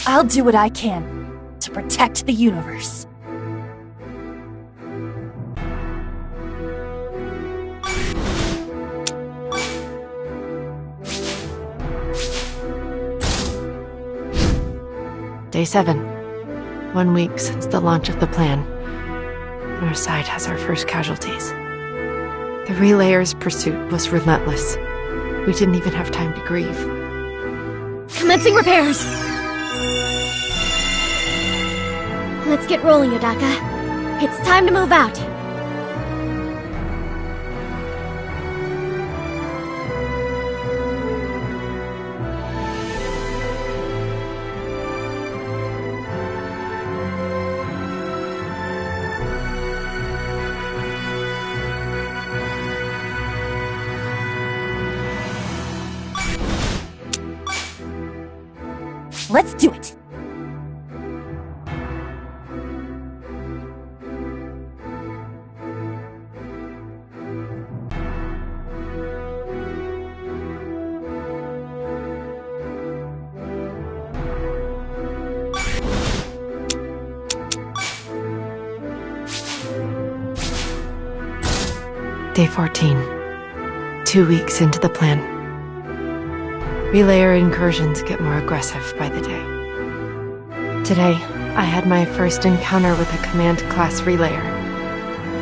I'll do what I can to protect the universe. Day 7. 1 week since the launch of the plan. And our side has our first casualties. The Relayer's pursuit was relentless. We didn't even have time to grieve. Commencing repairs! Let's get rolling, Yodaka. It's time to move out. Let's do it! Day 14. 2 weeks into the plan. Relayer incursions get more aggressive by the day. Today, I had my first encounter with a command-class relayer,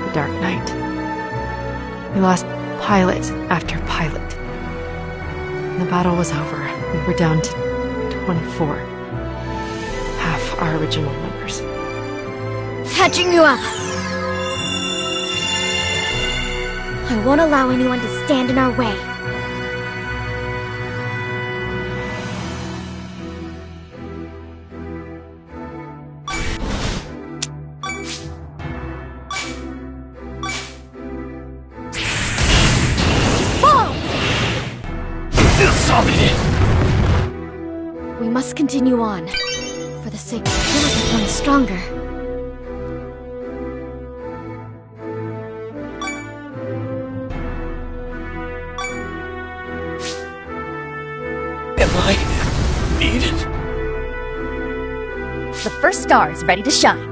the Dark Knight. We lost pilot after pilot. The battle was over. We were down to 24. Half our original numbers. Catching you up! I won't allow anyone to stand in our way. We must continue on. For the sake of becoming stronger. Am I needed? The first star is ready to shine.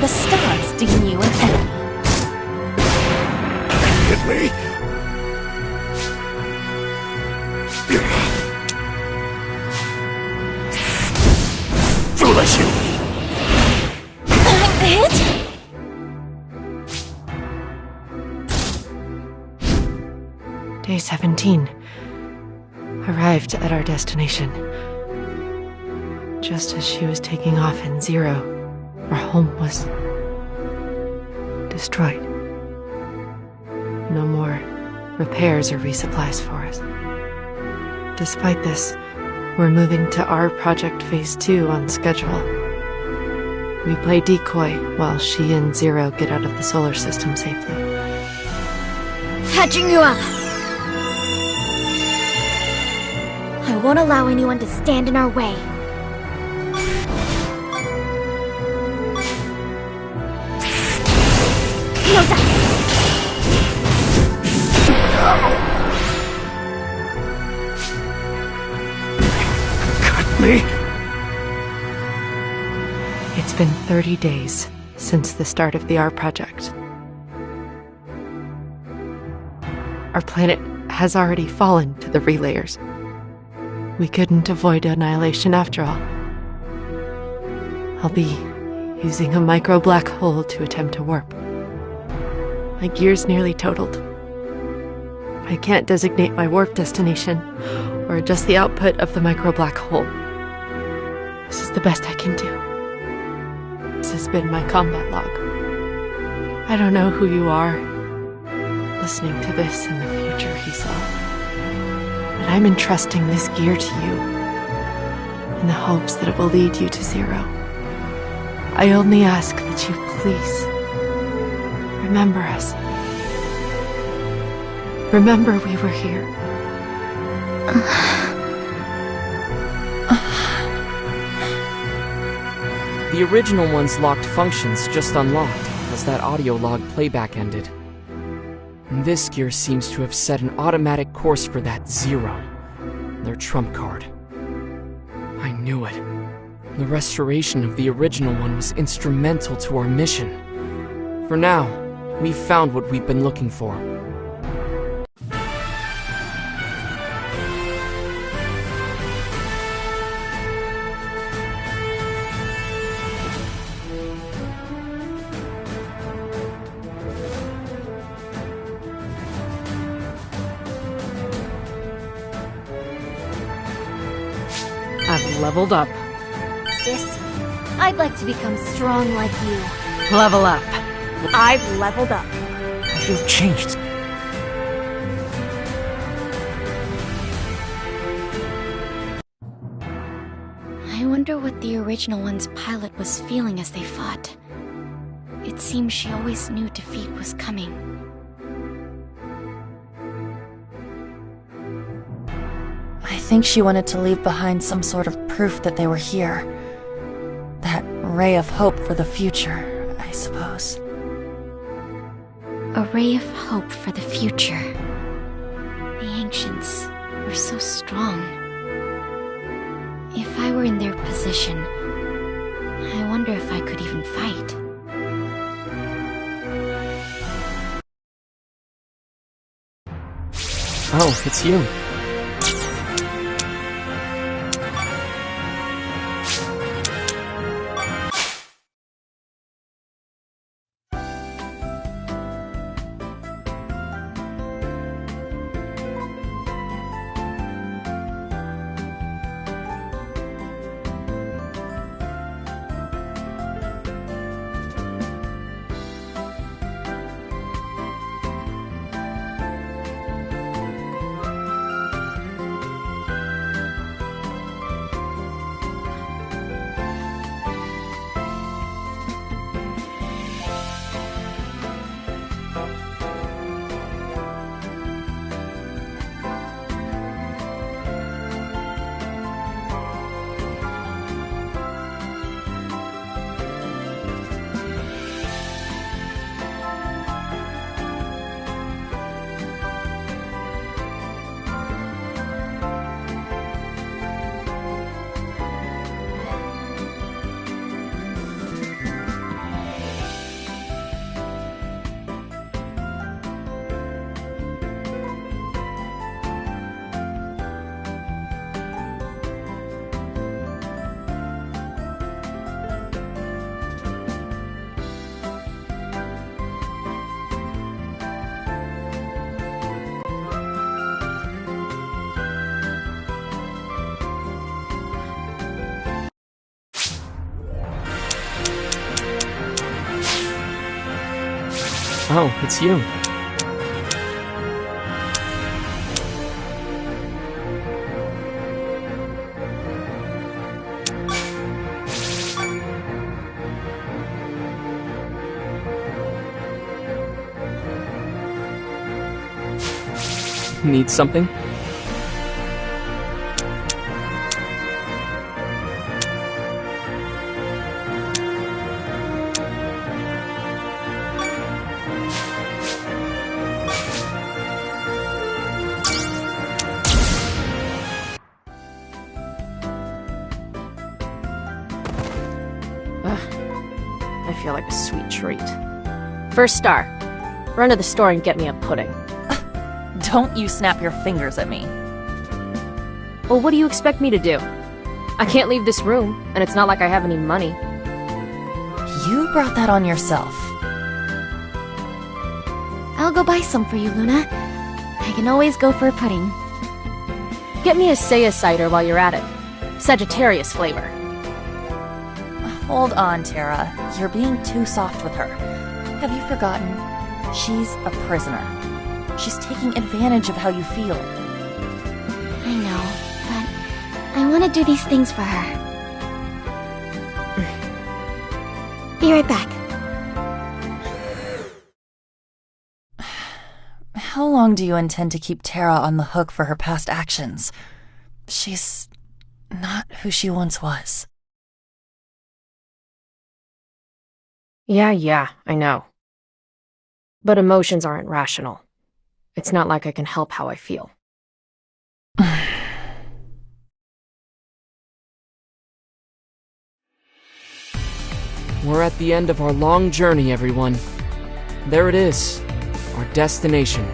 The stars deem you an enemy. Hit me! Foolish you! I'm hit? Day 17. Arrived at our destination. Just as she was taking off in Zero, our home was destroyed. No more repairs or resupplies for us. Despite this, we're moving to our project phase 2 on schedule. We play decoy while she and Zero get out of the solar system safely. Catching you up! I won't allow anyone to stand in our way. No dice! Cut me! It's been 30 days since the start of the R project. Our planet has already fallen to the Relayers. We couldn't avoid annihilation after all. I'll be using a micro black hole to attempt to warp. My gear's nearly totaled. I can't designate my warp destination or adjust the output of the micro black hole. This is the best I can do. This has been my combat log. I don't know who you are, listening to this in the future, Hisal. But I'm entrusting this gear to you in the hopes that it will lead you to Zero. I only ask that you please remember us. Remember we were here. The original one's locked functions just unlocked as that audio log playback ended. And this gear seems to have set an automatic course for that Zero, their trump card. I knew it. The restoration of the original one was instrumental to our mission. For now, we've found what we've been looking for. I've leveled up. Sis, I'd like to become strong like you. Level up. I've leveled up. I feel changed. I wonder what the original one's pilot was feeling as they fought. It seems she always knew defeat was coming. I think she wanted to leave behind some sort of proof that they were here. That ray of hope for the future, I suppose. A ray of hope for the future. The ancients were so strong. If I were in their position, I wonder if I could even fight. Oh, it's you. Oh, it's you. Need something? I feel like a sweet treat. First star, run to the store and get me a pudding. Don't you snap your fingers at me. Well, what do you expect me to do? I can't leave this room, and it's not like I have any money. You brought that on yourself. I'll go buy some for you, Luna. I can always go for a pudding. Get me a Seiya cider while you're at it. Sagittarius flavor. Hold on, Terra. You're being too soft with her. Have you forgotten? She's a prisoner. She's taking advantage of how you feel. I know, but I want to do these things for her. Be right back. How long do you intend to keep Terra on the hook for her past actions? She's not who she once was. Yeah, I know. But emotions aren't rational. It's not like I can help how I feel. We're at the end of our long journey, everyone. There it is, our destination,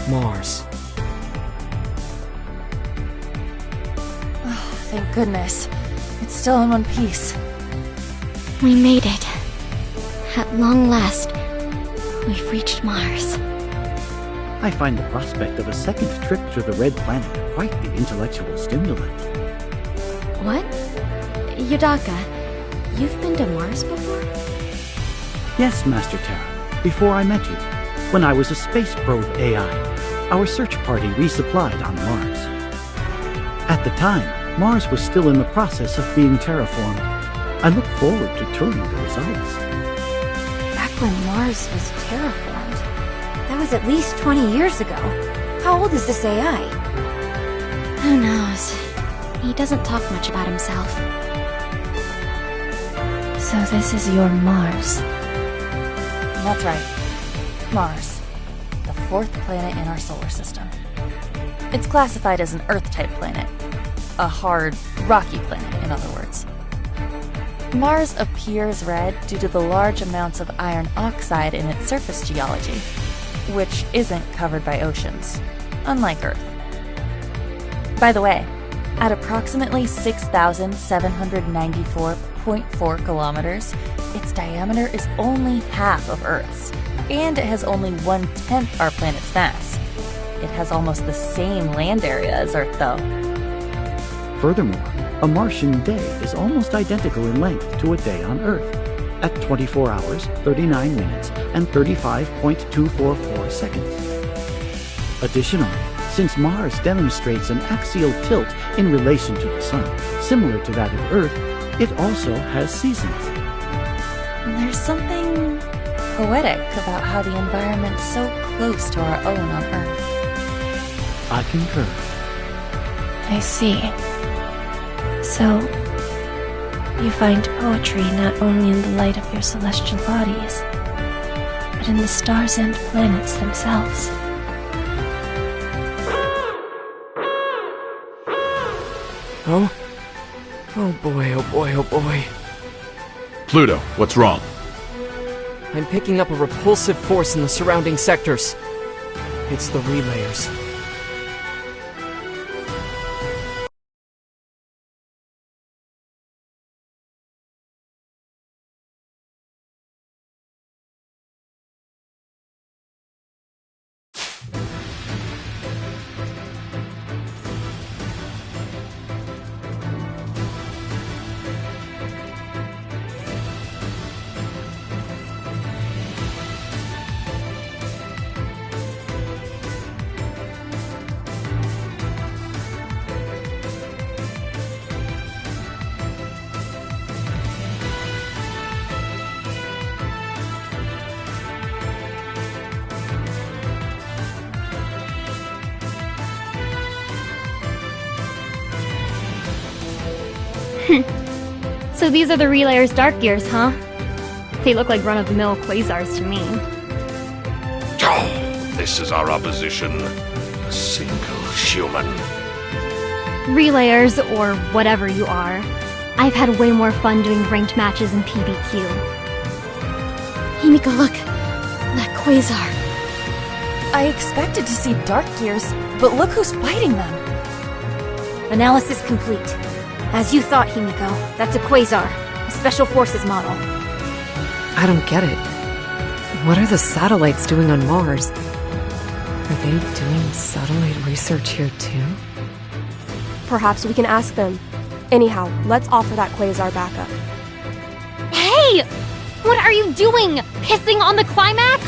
Mars. Oh, thank goodness. It's still in one piece. We made it. At long last, we've reached Mars. I find the prospect of a second trip to the Red Planet quite the intellectual stimulant. What? Yudaka, you've been to Mars before? Yes, Master Terra, before I met you, when I was a space probe AI, our search party resupplied on Mars. At the time, Mars was still in the process of being terraformed. I look forward to touring the results. Back when Mars was terraformed? That was at least 20 years ago. How old is this AI? Who knows? He doesn't talk much about himself. So this is your Mars. That's right. Mars. The 4th planet in our solar system. It's classified as an Earth-type planet. A hard, rocky planet, in other words. Mars appears red due to the large amounts of iron oxide in its surface geology, which isn't covered by oceans, unlike Earth. By the way, at approximately 6,794.4 kilometers, its diameter is only half of Earth's, and it has only 1/10 our planet's mass. It has almost the same land area as Earth, though. Furthermore, a Martian day is almost identical in length to a day on Earth, at 24 hours, 39 minutes, and 35.244 seconds. Additionally, since Mars demonstrates an axial tilt in relation to the Sun, similar to that of Earth, it also has seasons. There's something poetic about how the environment's so close to our own on Earth. I concur. I see. So, you find poetry not only in the light of your celestial bodies, but in the stars and planets themselves. Oh? Oh boy, oh boy, oh boy. Pluto, what's wrong? I'm picking up a repulsive force in the surrounding sectors. It's the relayers. So these are the Relayer's Dark Gears, huh? They look like run-of-the-mill quasars to me. This is our opposition. A single human. Relayers, or whatever you are. I've had way more fun doing ranked matches in PBQ. Himiko, look! That quasar. I expected to see Dark Gears, but look who's fighting them. Analysis complete. As you thought, Himiko, that's a quasar, a Special Forces model. I don't get it. What are the satellites doing on Mars? Are they doing satellite research here too? Perhaps we can ask them. Anyhow, let's offer that quasar backup. Hey! What are you doing? Pissing on the climax?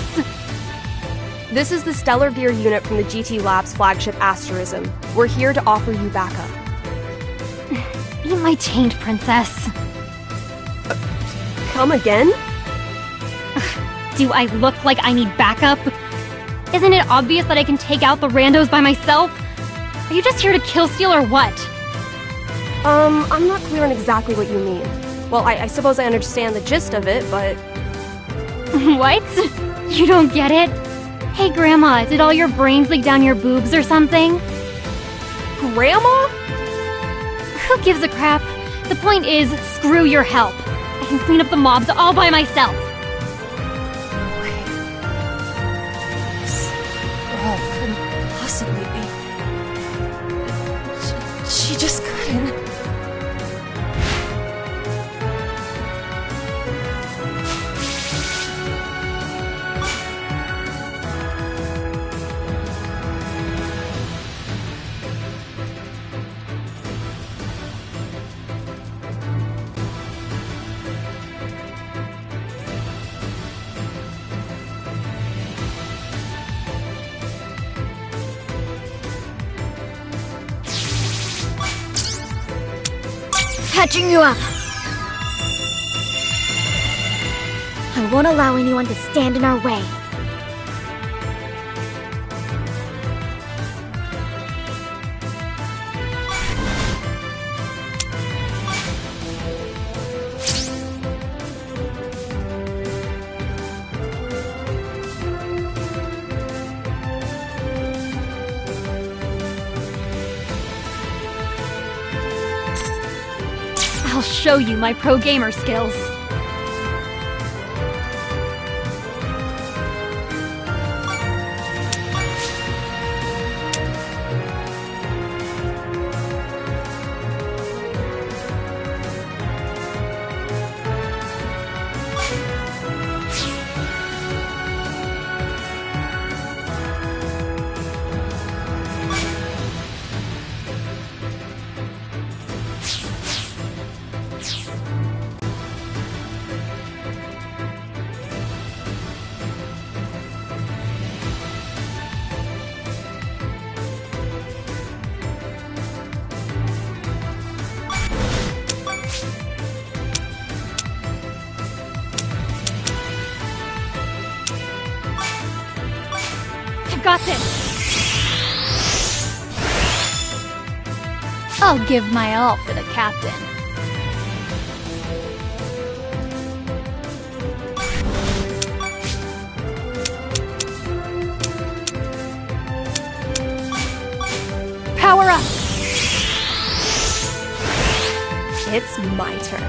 This is the Stellar Gear unit from the GT Labs flagship Asterism. We're here to offer you backup. Eat my taint, princess. Come again? Do I look like I need backup? Isn't it obvious that I can take out the randos by myself? Are you just here to kill steal or what? I'm not clear on exactly what you mean. Well, I suppose I understand the gist of it, but... What? You don't get it? Hey, Grandma, did all your brains leak down your boobs or something? Grandma? Who gives a crap? The point is, screw your help. I can clean up the mobs all by myself. Girl couldn't possibly be. She just couldn't. Catching you up! I won't allow anyone to stand in our way. I'll show you my pro gamer skills. Got this. I'll give my all for the captain. Power up. It's my turn.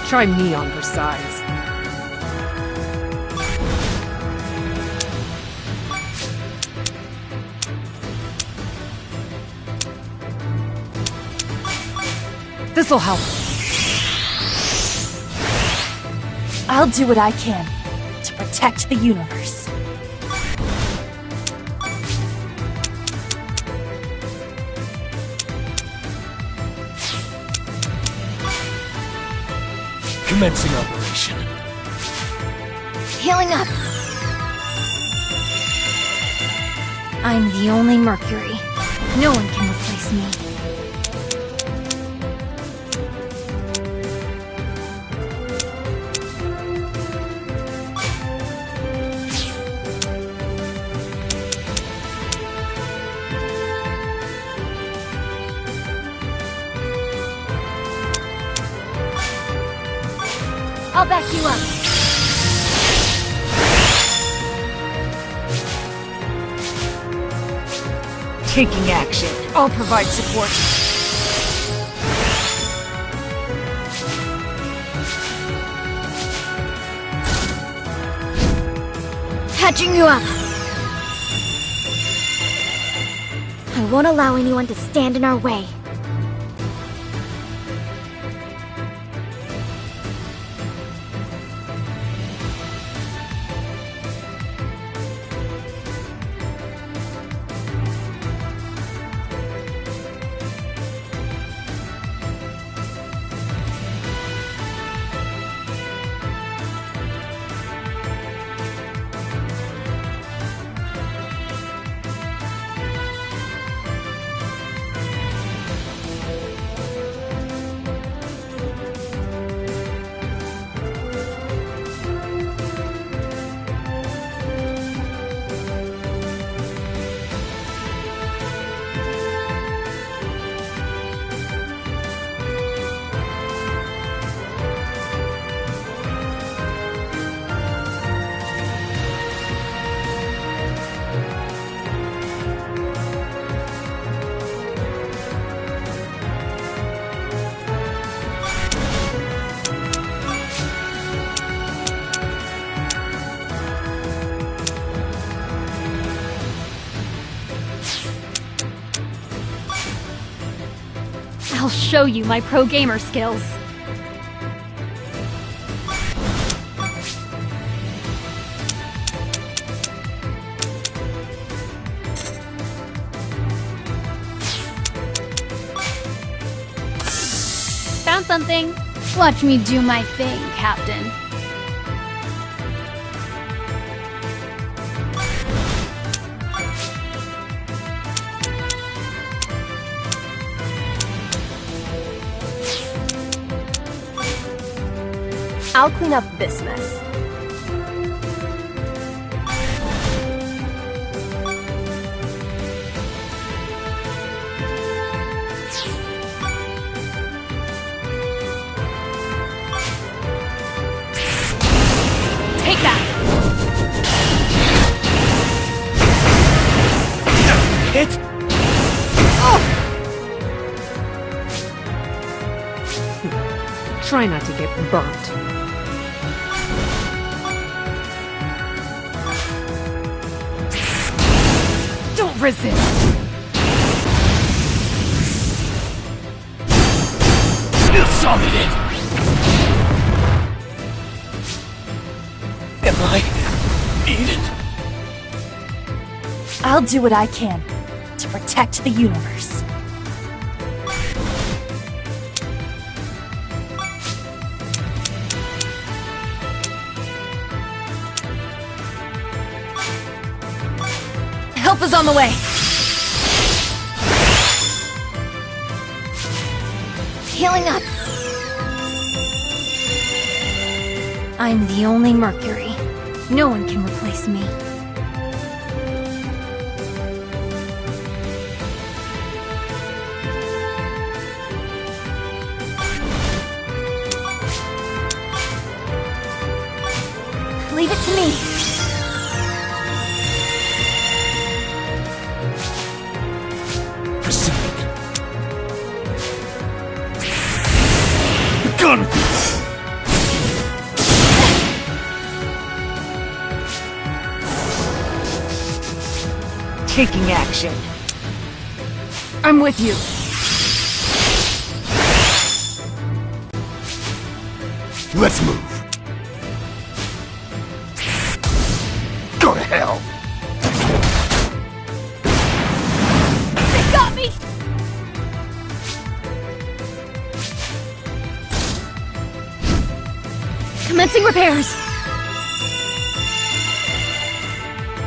Try me on for size. This'll help. I'll do what I can to protect the universe. Commencing operation. Healing up. I'm the only Mercury. No one can replace me. I'll back you up. Taking action. I'll provide support. Catching you up. I won't allow anyone to stand in our way. I'll show you my pro gamer skills. Found something. Watch me do my thing, Captain. I'll clean up this mess. Take that! Hit! Try not to get burnt. Don't resist! You saw me it! Am I needed? I'll do what I can to protect the universe. Help is on the way. Healing up. I'm the only Mercury. No one can replace me. Leave it to me. Gun! Taking action. I'm with you. Let's move. Go to hell. They got me! Commencing repairs.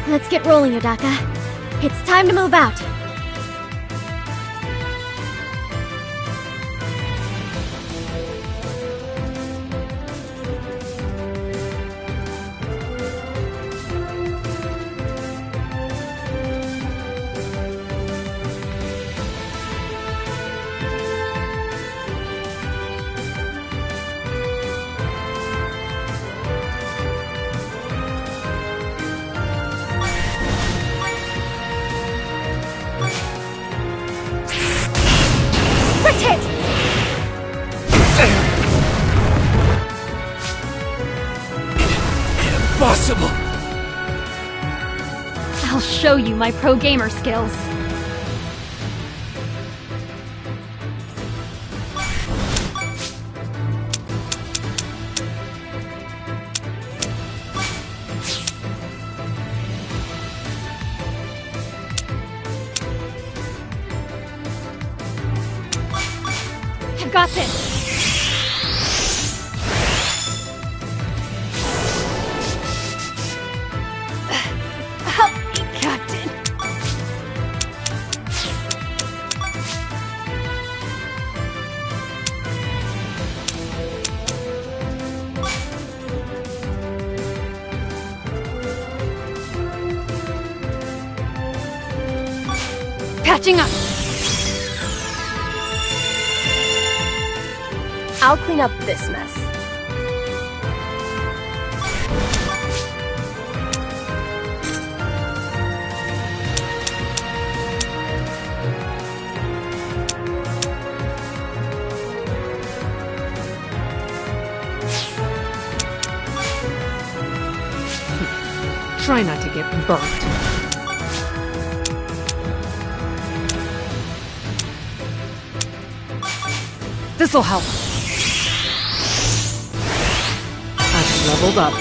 Let's get rolling, Yodaka. It's time to move out. Impossible! I'll show you my pro gamer skills. I've got this. Help me, Captain. Patching up. I'll clean up this mess. Try not to get burnt. This'll help. I've leveled up.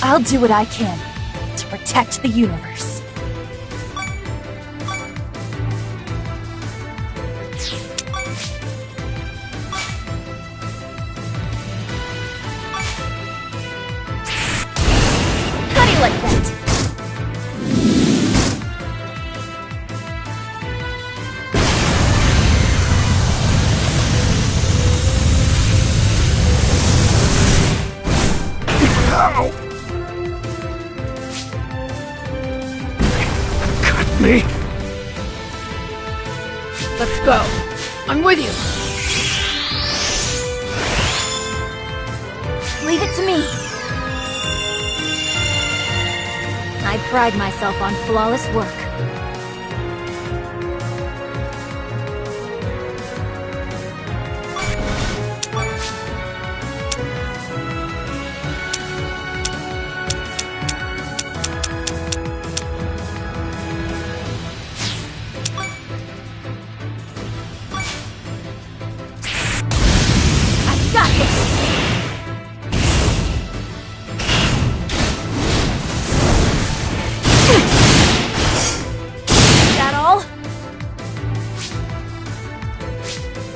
I'll do what I can to protect the universe. How do you like that? Me? Let's go. I'm with you. Leave it to me. I pride myself on flawless work.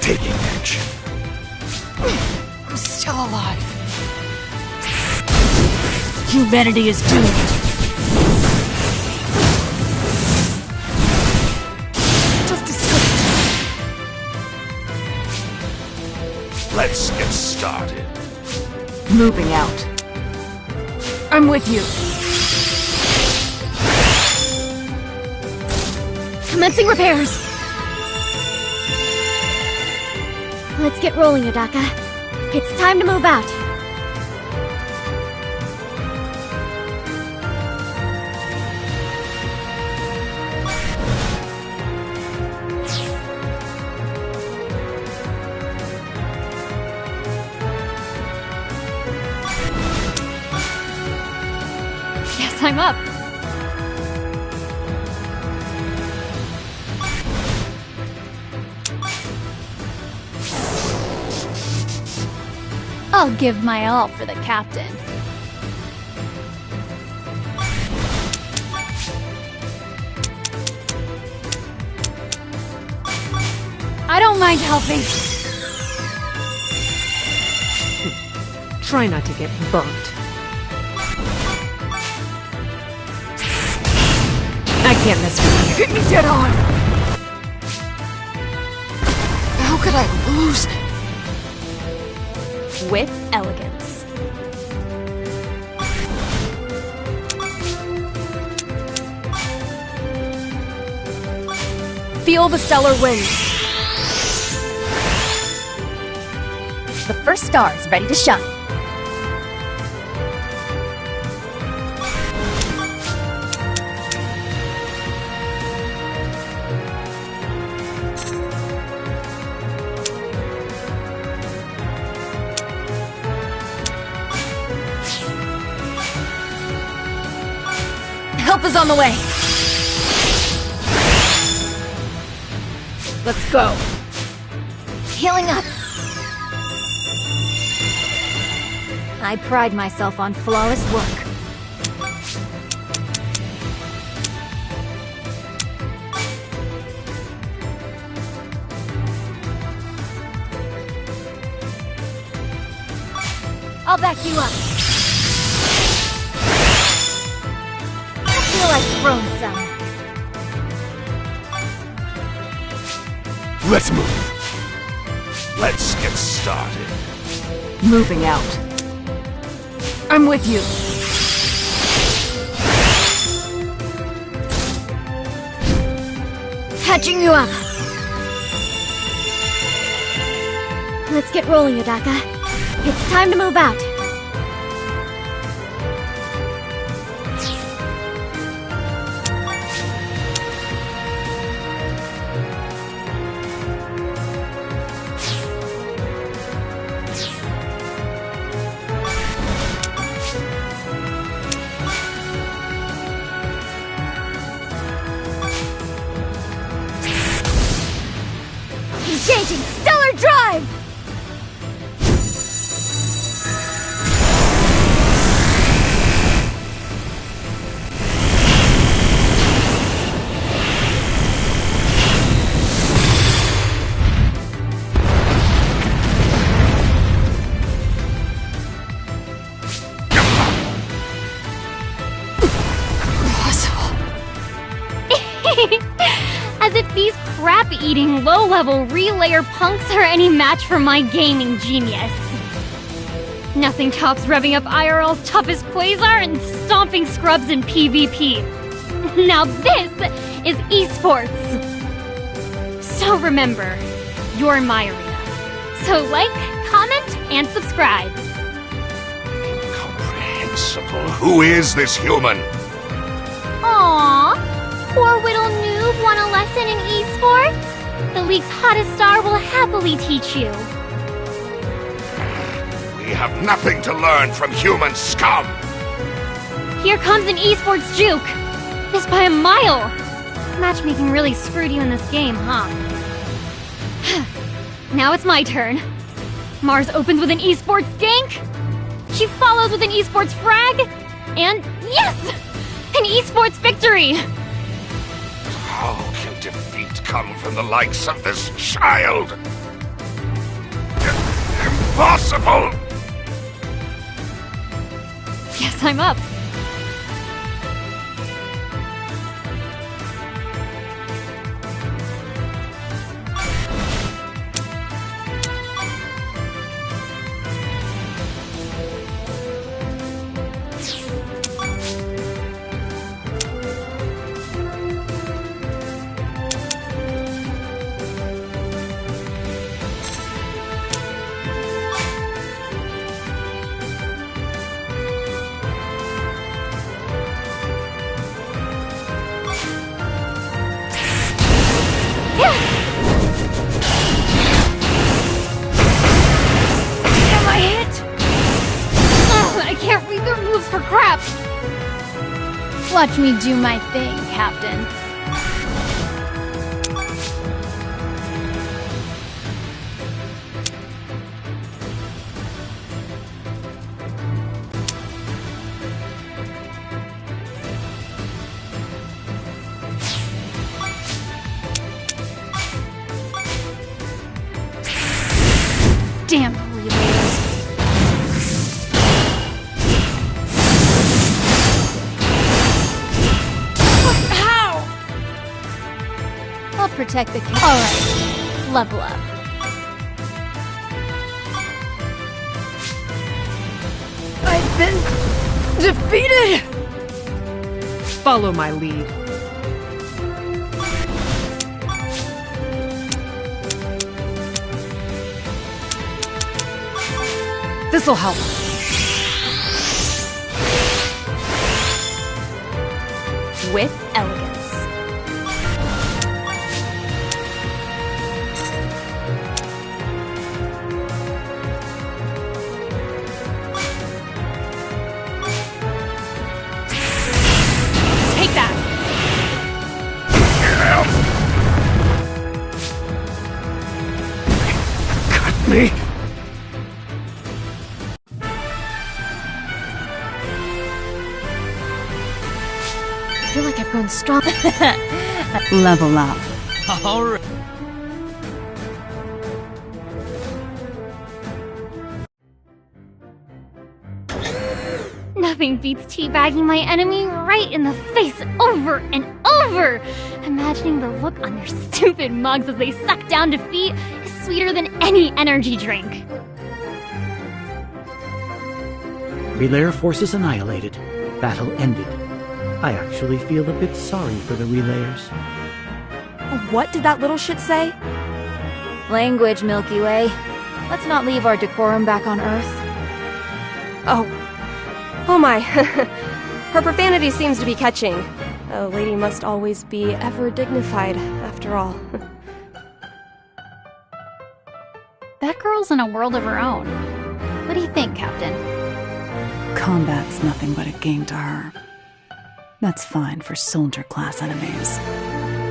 Taking action. I'm still alive. Humanity is doomed. Just escaped. Let's get started. Moving out. I'm with you. Commencing repairs. Let's get rolling, Yodaka. It's time to move out. Yes, I'm up. I'll give my all for the captain. I don't mind helping. Try not to get bumped. I can't miss her. Hit me dead on! How could I lose? With elegance. Feel the stellar winds. The first star is ready to shine. Help is on the way. Let's go. Healing up. I pride myself on flawless work. I'll back you up. I feel like throwing some. Let's move. Let's get started. Moving out. I'm with you. Catching you up. Let's get rolling, Yodaka. It's time to move out. Engaging Stellar Drive! As if these crap-eating, low-level relayer punks are any match for my gaming genius. Nothing tops revving up IRL's toughest Quasar and stomping scrubs in PvP. Now this is esports. So remember, you're my arena. So like, comment, and subscribe. Incomprehensible. Who is this human? Aww. Poor little noob want a lesson in esports? The league's hottest star will happily teach you. We have nothing to learn from human scum! Here comes an esports juke! This by a mile! Matchmaking really screwed you in this game, huh? Now it's my turn. Mars opens with an esports gank. She follows with an esports frag. And yes! An esports victory! How can defeat come from the likes of this child? Impossible! Yes, I'm up. Watch me do my thing, Captain. Damn relayers. Protect the cat. Alright, level up. I've been defeated! Follow my lead. This'll help. With elegance. Me? I feel like I've grown strong. Level up. All right. Nothing beats teabagging my enemy right in the face over and over! Imagining the look on their stupid mugs as they suck down defeat is sweeter than any energy drink. Relayer forces annihilated. Battle ended. I actually feel a bit sorry for the relayers. What did that little shit say? Language, Milky Way. Let's not leave our decorum back on Earth. Oh my. Her profanity seems to be catching. A lady must always be ever dignified, after all. That girl's in a world of her own. What do you think, Captain? Combat's nothing but a game to her. That's fine for soldier class enemies.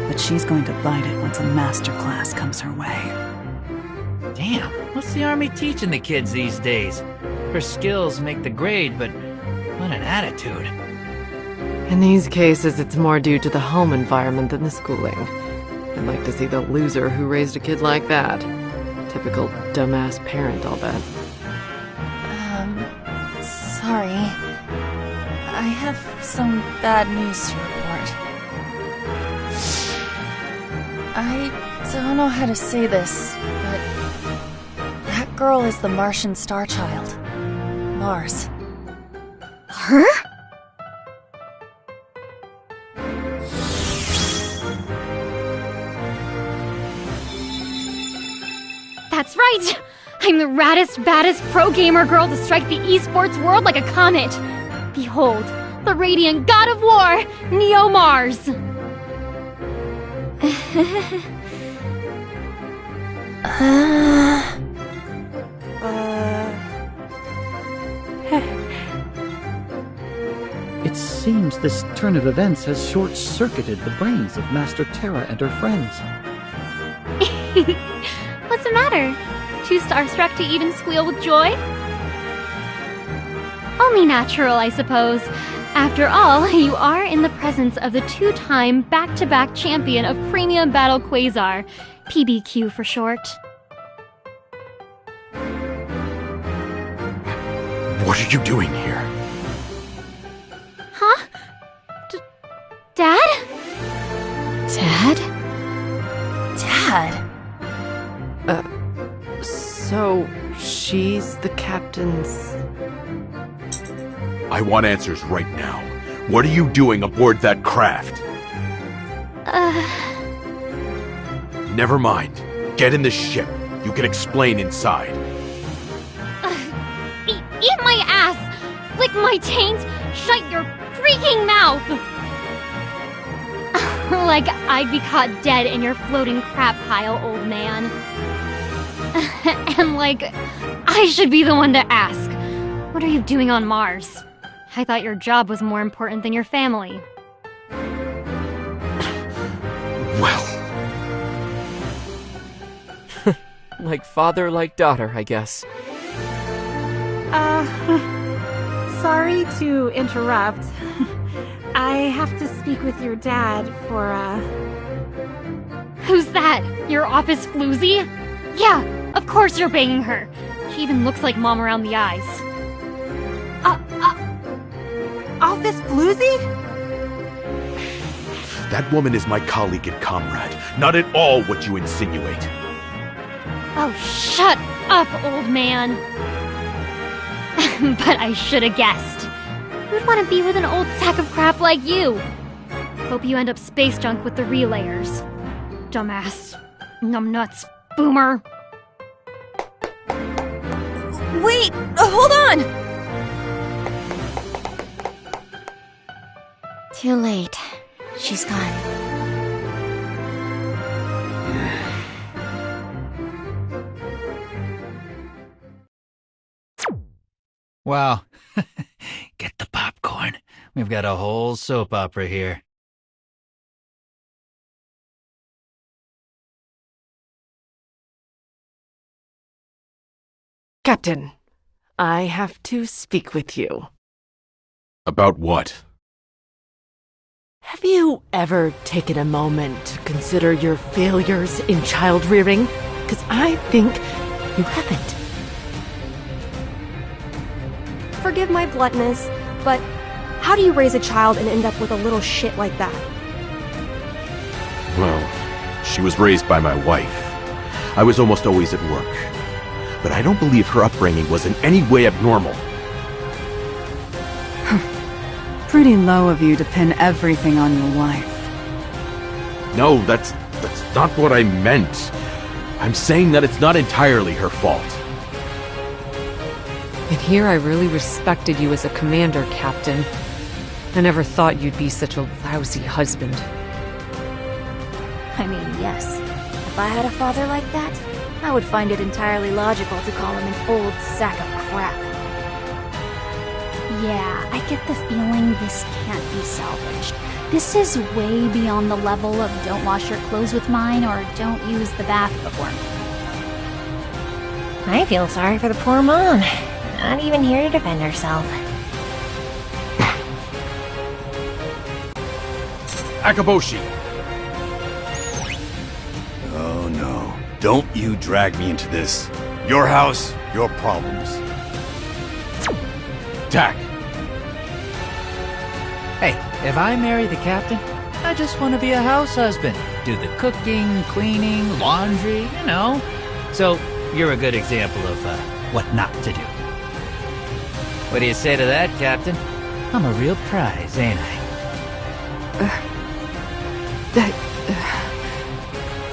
But she's going to bite it once a master class comes her way. Damn, what's the Army teaching the kids these days? Her skills make the grade, but what an attitude. In these cases, it's more due to the home environment than the schooling. I'd like to see the loser who raised a kid like that. Typical dumbass parent, I'll bet. Sorry. I have some bad news to report. I don't know how to say this, but that girl is the Martian star child. Mars. Her? That's right! I'm the raddest, baddest pro gamer girl to strike the esports world like a comet. Behold, the radiant god of war, Neo Mars! It seems this turn of events has short-circuited the brains of Master Terra and her friends. What's the matter? Too starstruck to even squeal with joy? Only natural, I suppose. After all, you are in the presence of the two-time back-to-back champion of Premium Battle Quasar, PBQ for short. What are you doing here? Huh? Dad? Dad? Dad? So she's the captain's... I want answers right now. What are you doing aboard that craft? Never mind. Get in the ship. You can explain inside. Eat my ass! Lick my taint! Shut your freaking mouth! Like I'd be caught dead in your floating crap pile, old man. And like, I should be the one to ask. What are you doing on Mars? I thought your job was more important than your family. Well... Like father, like daughter, I guess. Sorry to interrupt. I have to speak with your dad for, Who's that? Your office floozy? Yeah, of course you're banging her. She even looks like Mom around the eyes. Office floozy? That woman is my colleague and comrade. Not at all what you insinuate. Oh, shut up, old man. But I should have guessed. Who'd want to be with an old sack of crap like you? Hope you end up space junk with the relayers. Dumbass. Numbnuts. Boomer. Wait! Hold on! Too late. She's gone. Wow. Get the popcorn. We've got a whole soap opera here. Captain, I have to speak with you. About what? Have you ever taken a moment to consider your failures in child rearing? Because I think you haven't. Forgive my bluntness, but how do you raise a child and end up with a little shit like that? Well, she was raised by my wife. I was almost always at work. But I don't believe her upbringing was in any way abnormal. Pretty low of you to pin everything on your wife. No, that's not what I meant. I'm saying that it's not entirely her fault. And here I really respected you as a commander, Captain. I never thought you'd be such a lousy husband. I mean, yes. If I had a father like that, I would find it entirely logical to call him an old sack of crap. Yeah, I get the feeling this can't be salvaged. This is way beyond the level of don't wash your clothes with mine or don't use the bath before me. I feel sorry for the poor mom. Not even here to defend herself. Akaboshi! Oh no. Don't you drag me into this. Your house, your problems. Tack! Hey, if I marry the captain, I just want to be a house husband. Do the cooking, cleaning, laundry, you know. So, you're a good example of what not to do. What do you say to that, Captain? I'm a real prize, ain't I?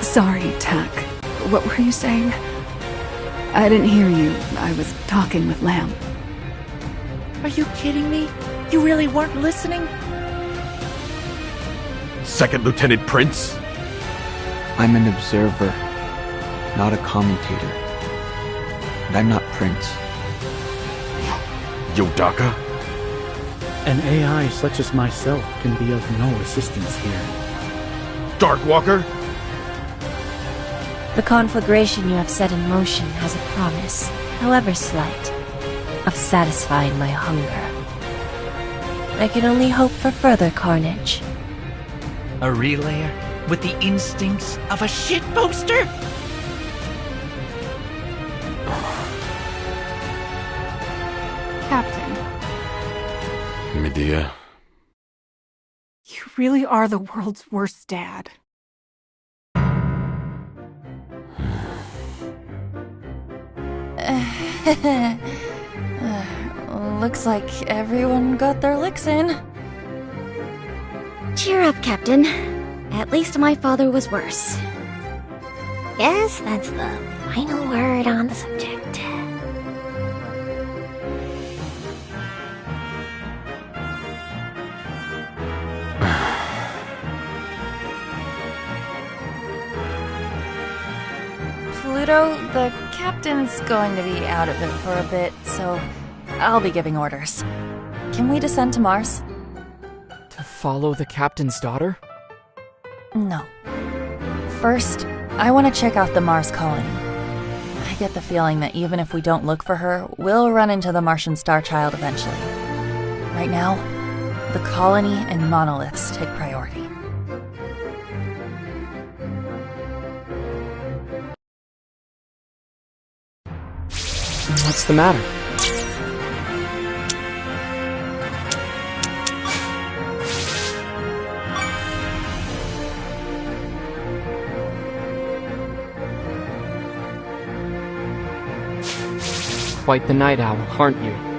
Sorry, Tack. What were you saying? I didn't hear you. I was talking with Lamb. Are you kidding me? You really weren't listening? Second Lieutenant Prince? I'm an observer, not a commentator. And I'm not Prince. Yodaka? An AI such as myself can be of no assistance here. Darkwalker? The conflagration you have set in motion has a promise, however slight, of satisfying my hunger. I can only hope for further carnage. A relayer with the instincts of a shitposter? Captain, Medea. you really are the world's worst dad. Looks like everyone got their licks in. Cheer up, Captain. At least my father was worse. Yes, that's the final word on the subject. Pluto, the captain's going to be out of it for a bit, so I'll be giving orders. Can we descend to Mars? To follow the captain's daughter? No. First, I want to check out the Mars colony. I get the feeling that even if we don't look for her, we'll run into the Martian Starchild eventually. Right now, the colony and monoliths take priority. What's the matter? Quite the night owl, aren't you?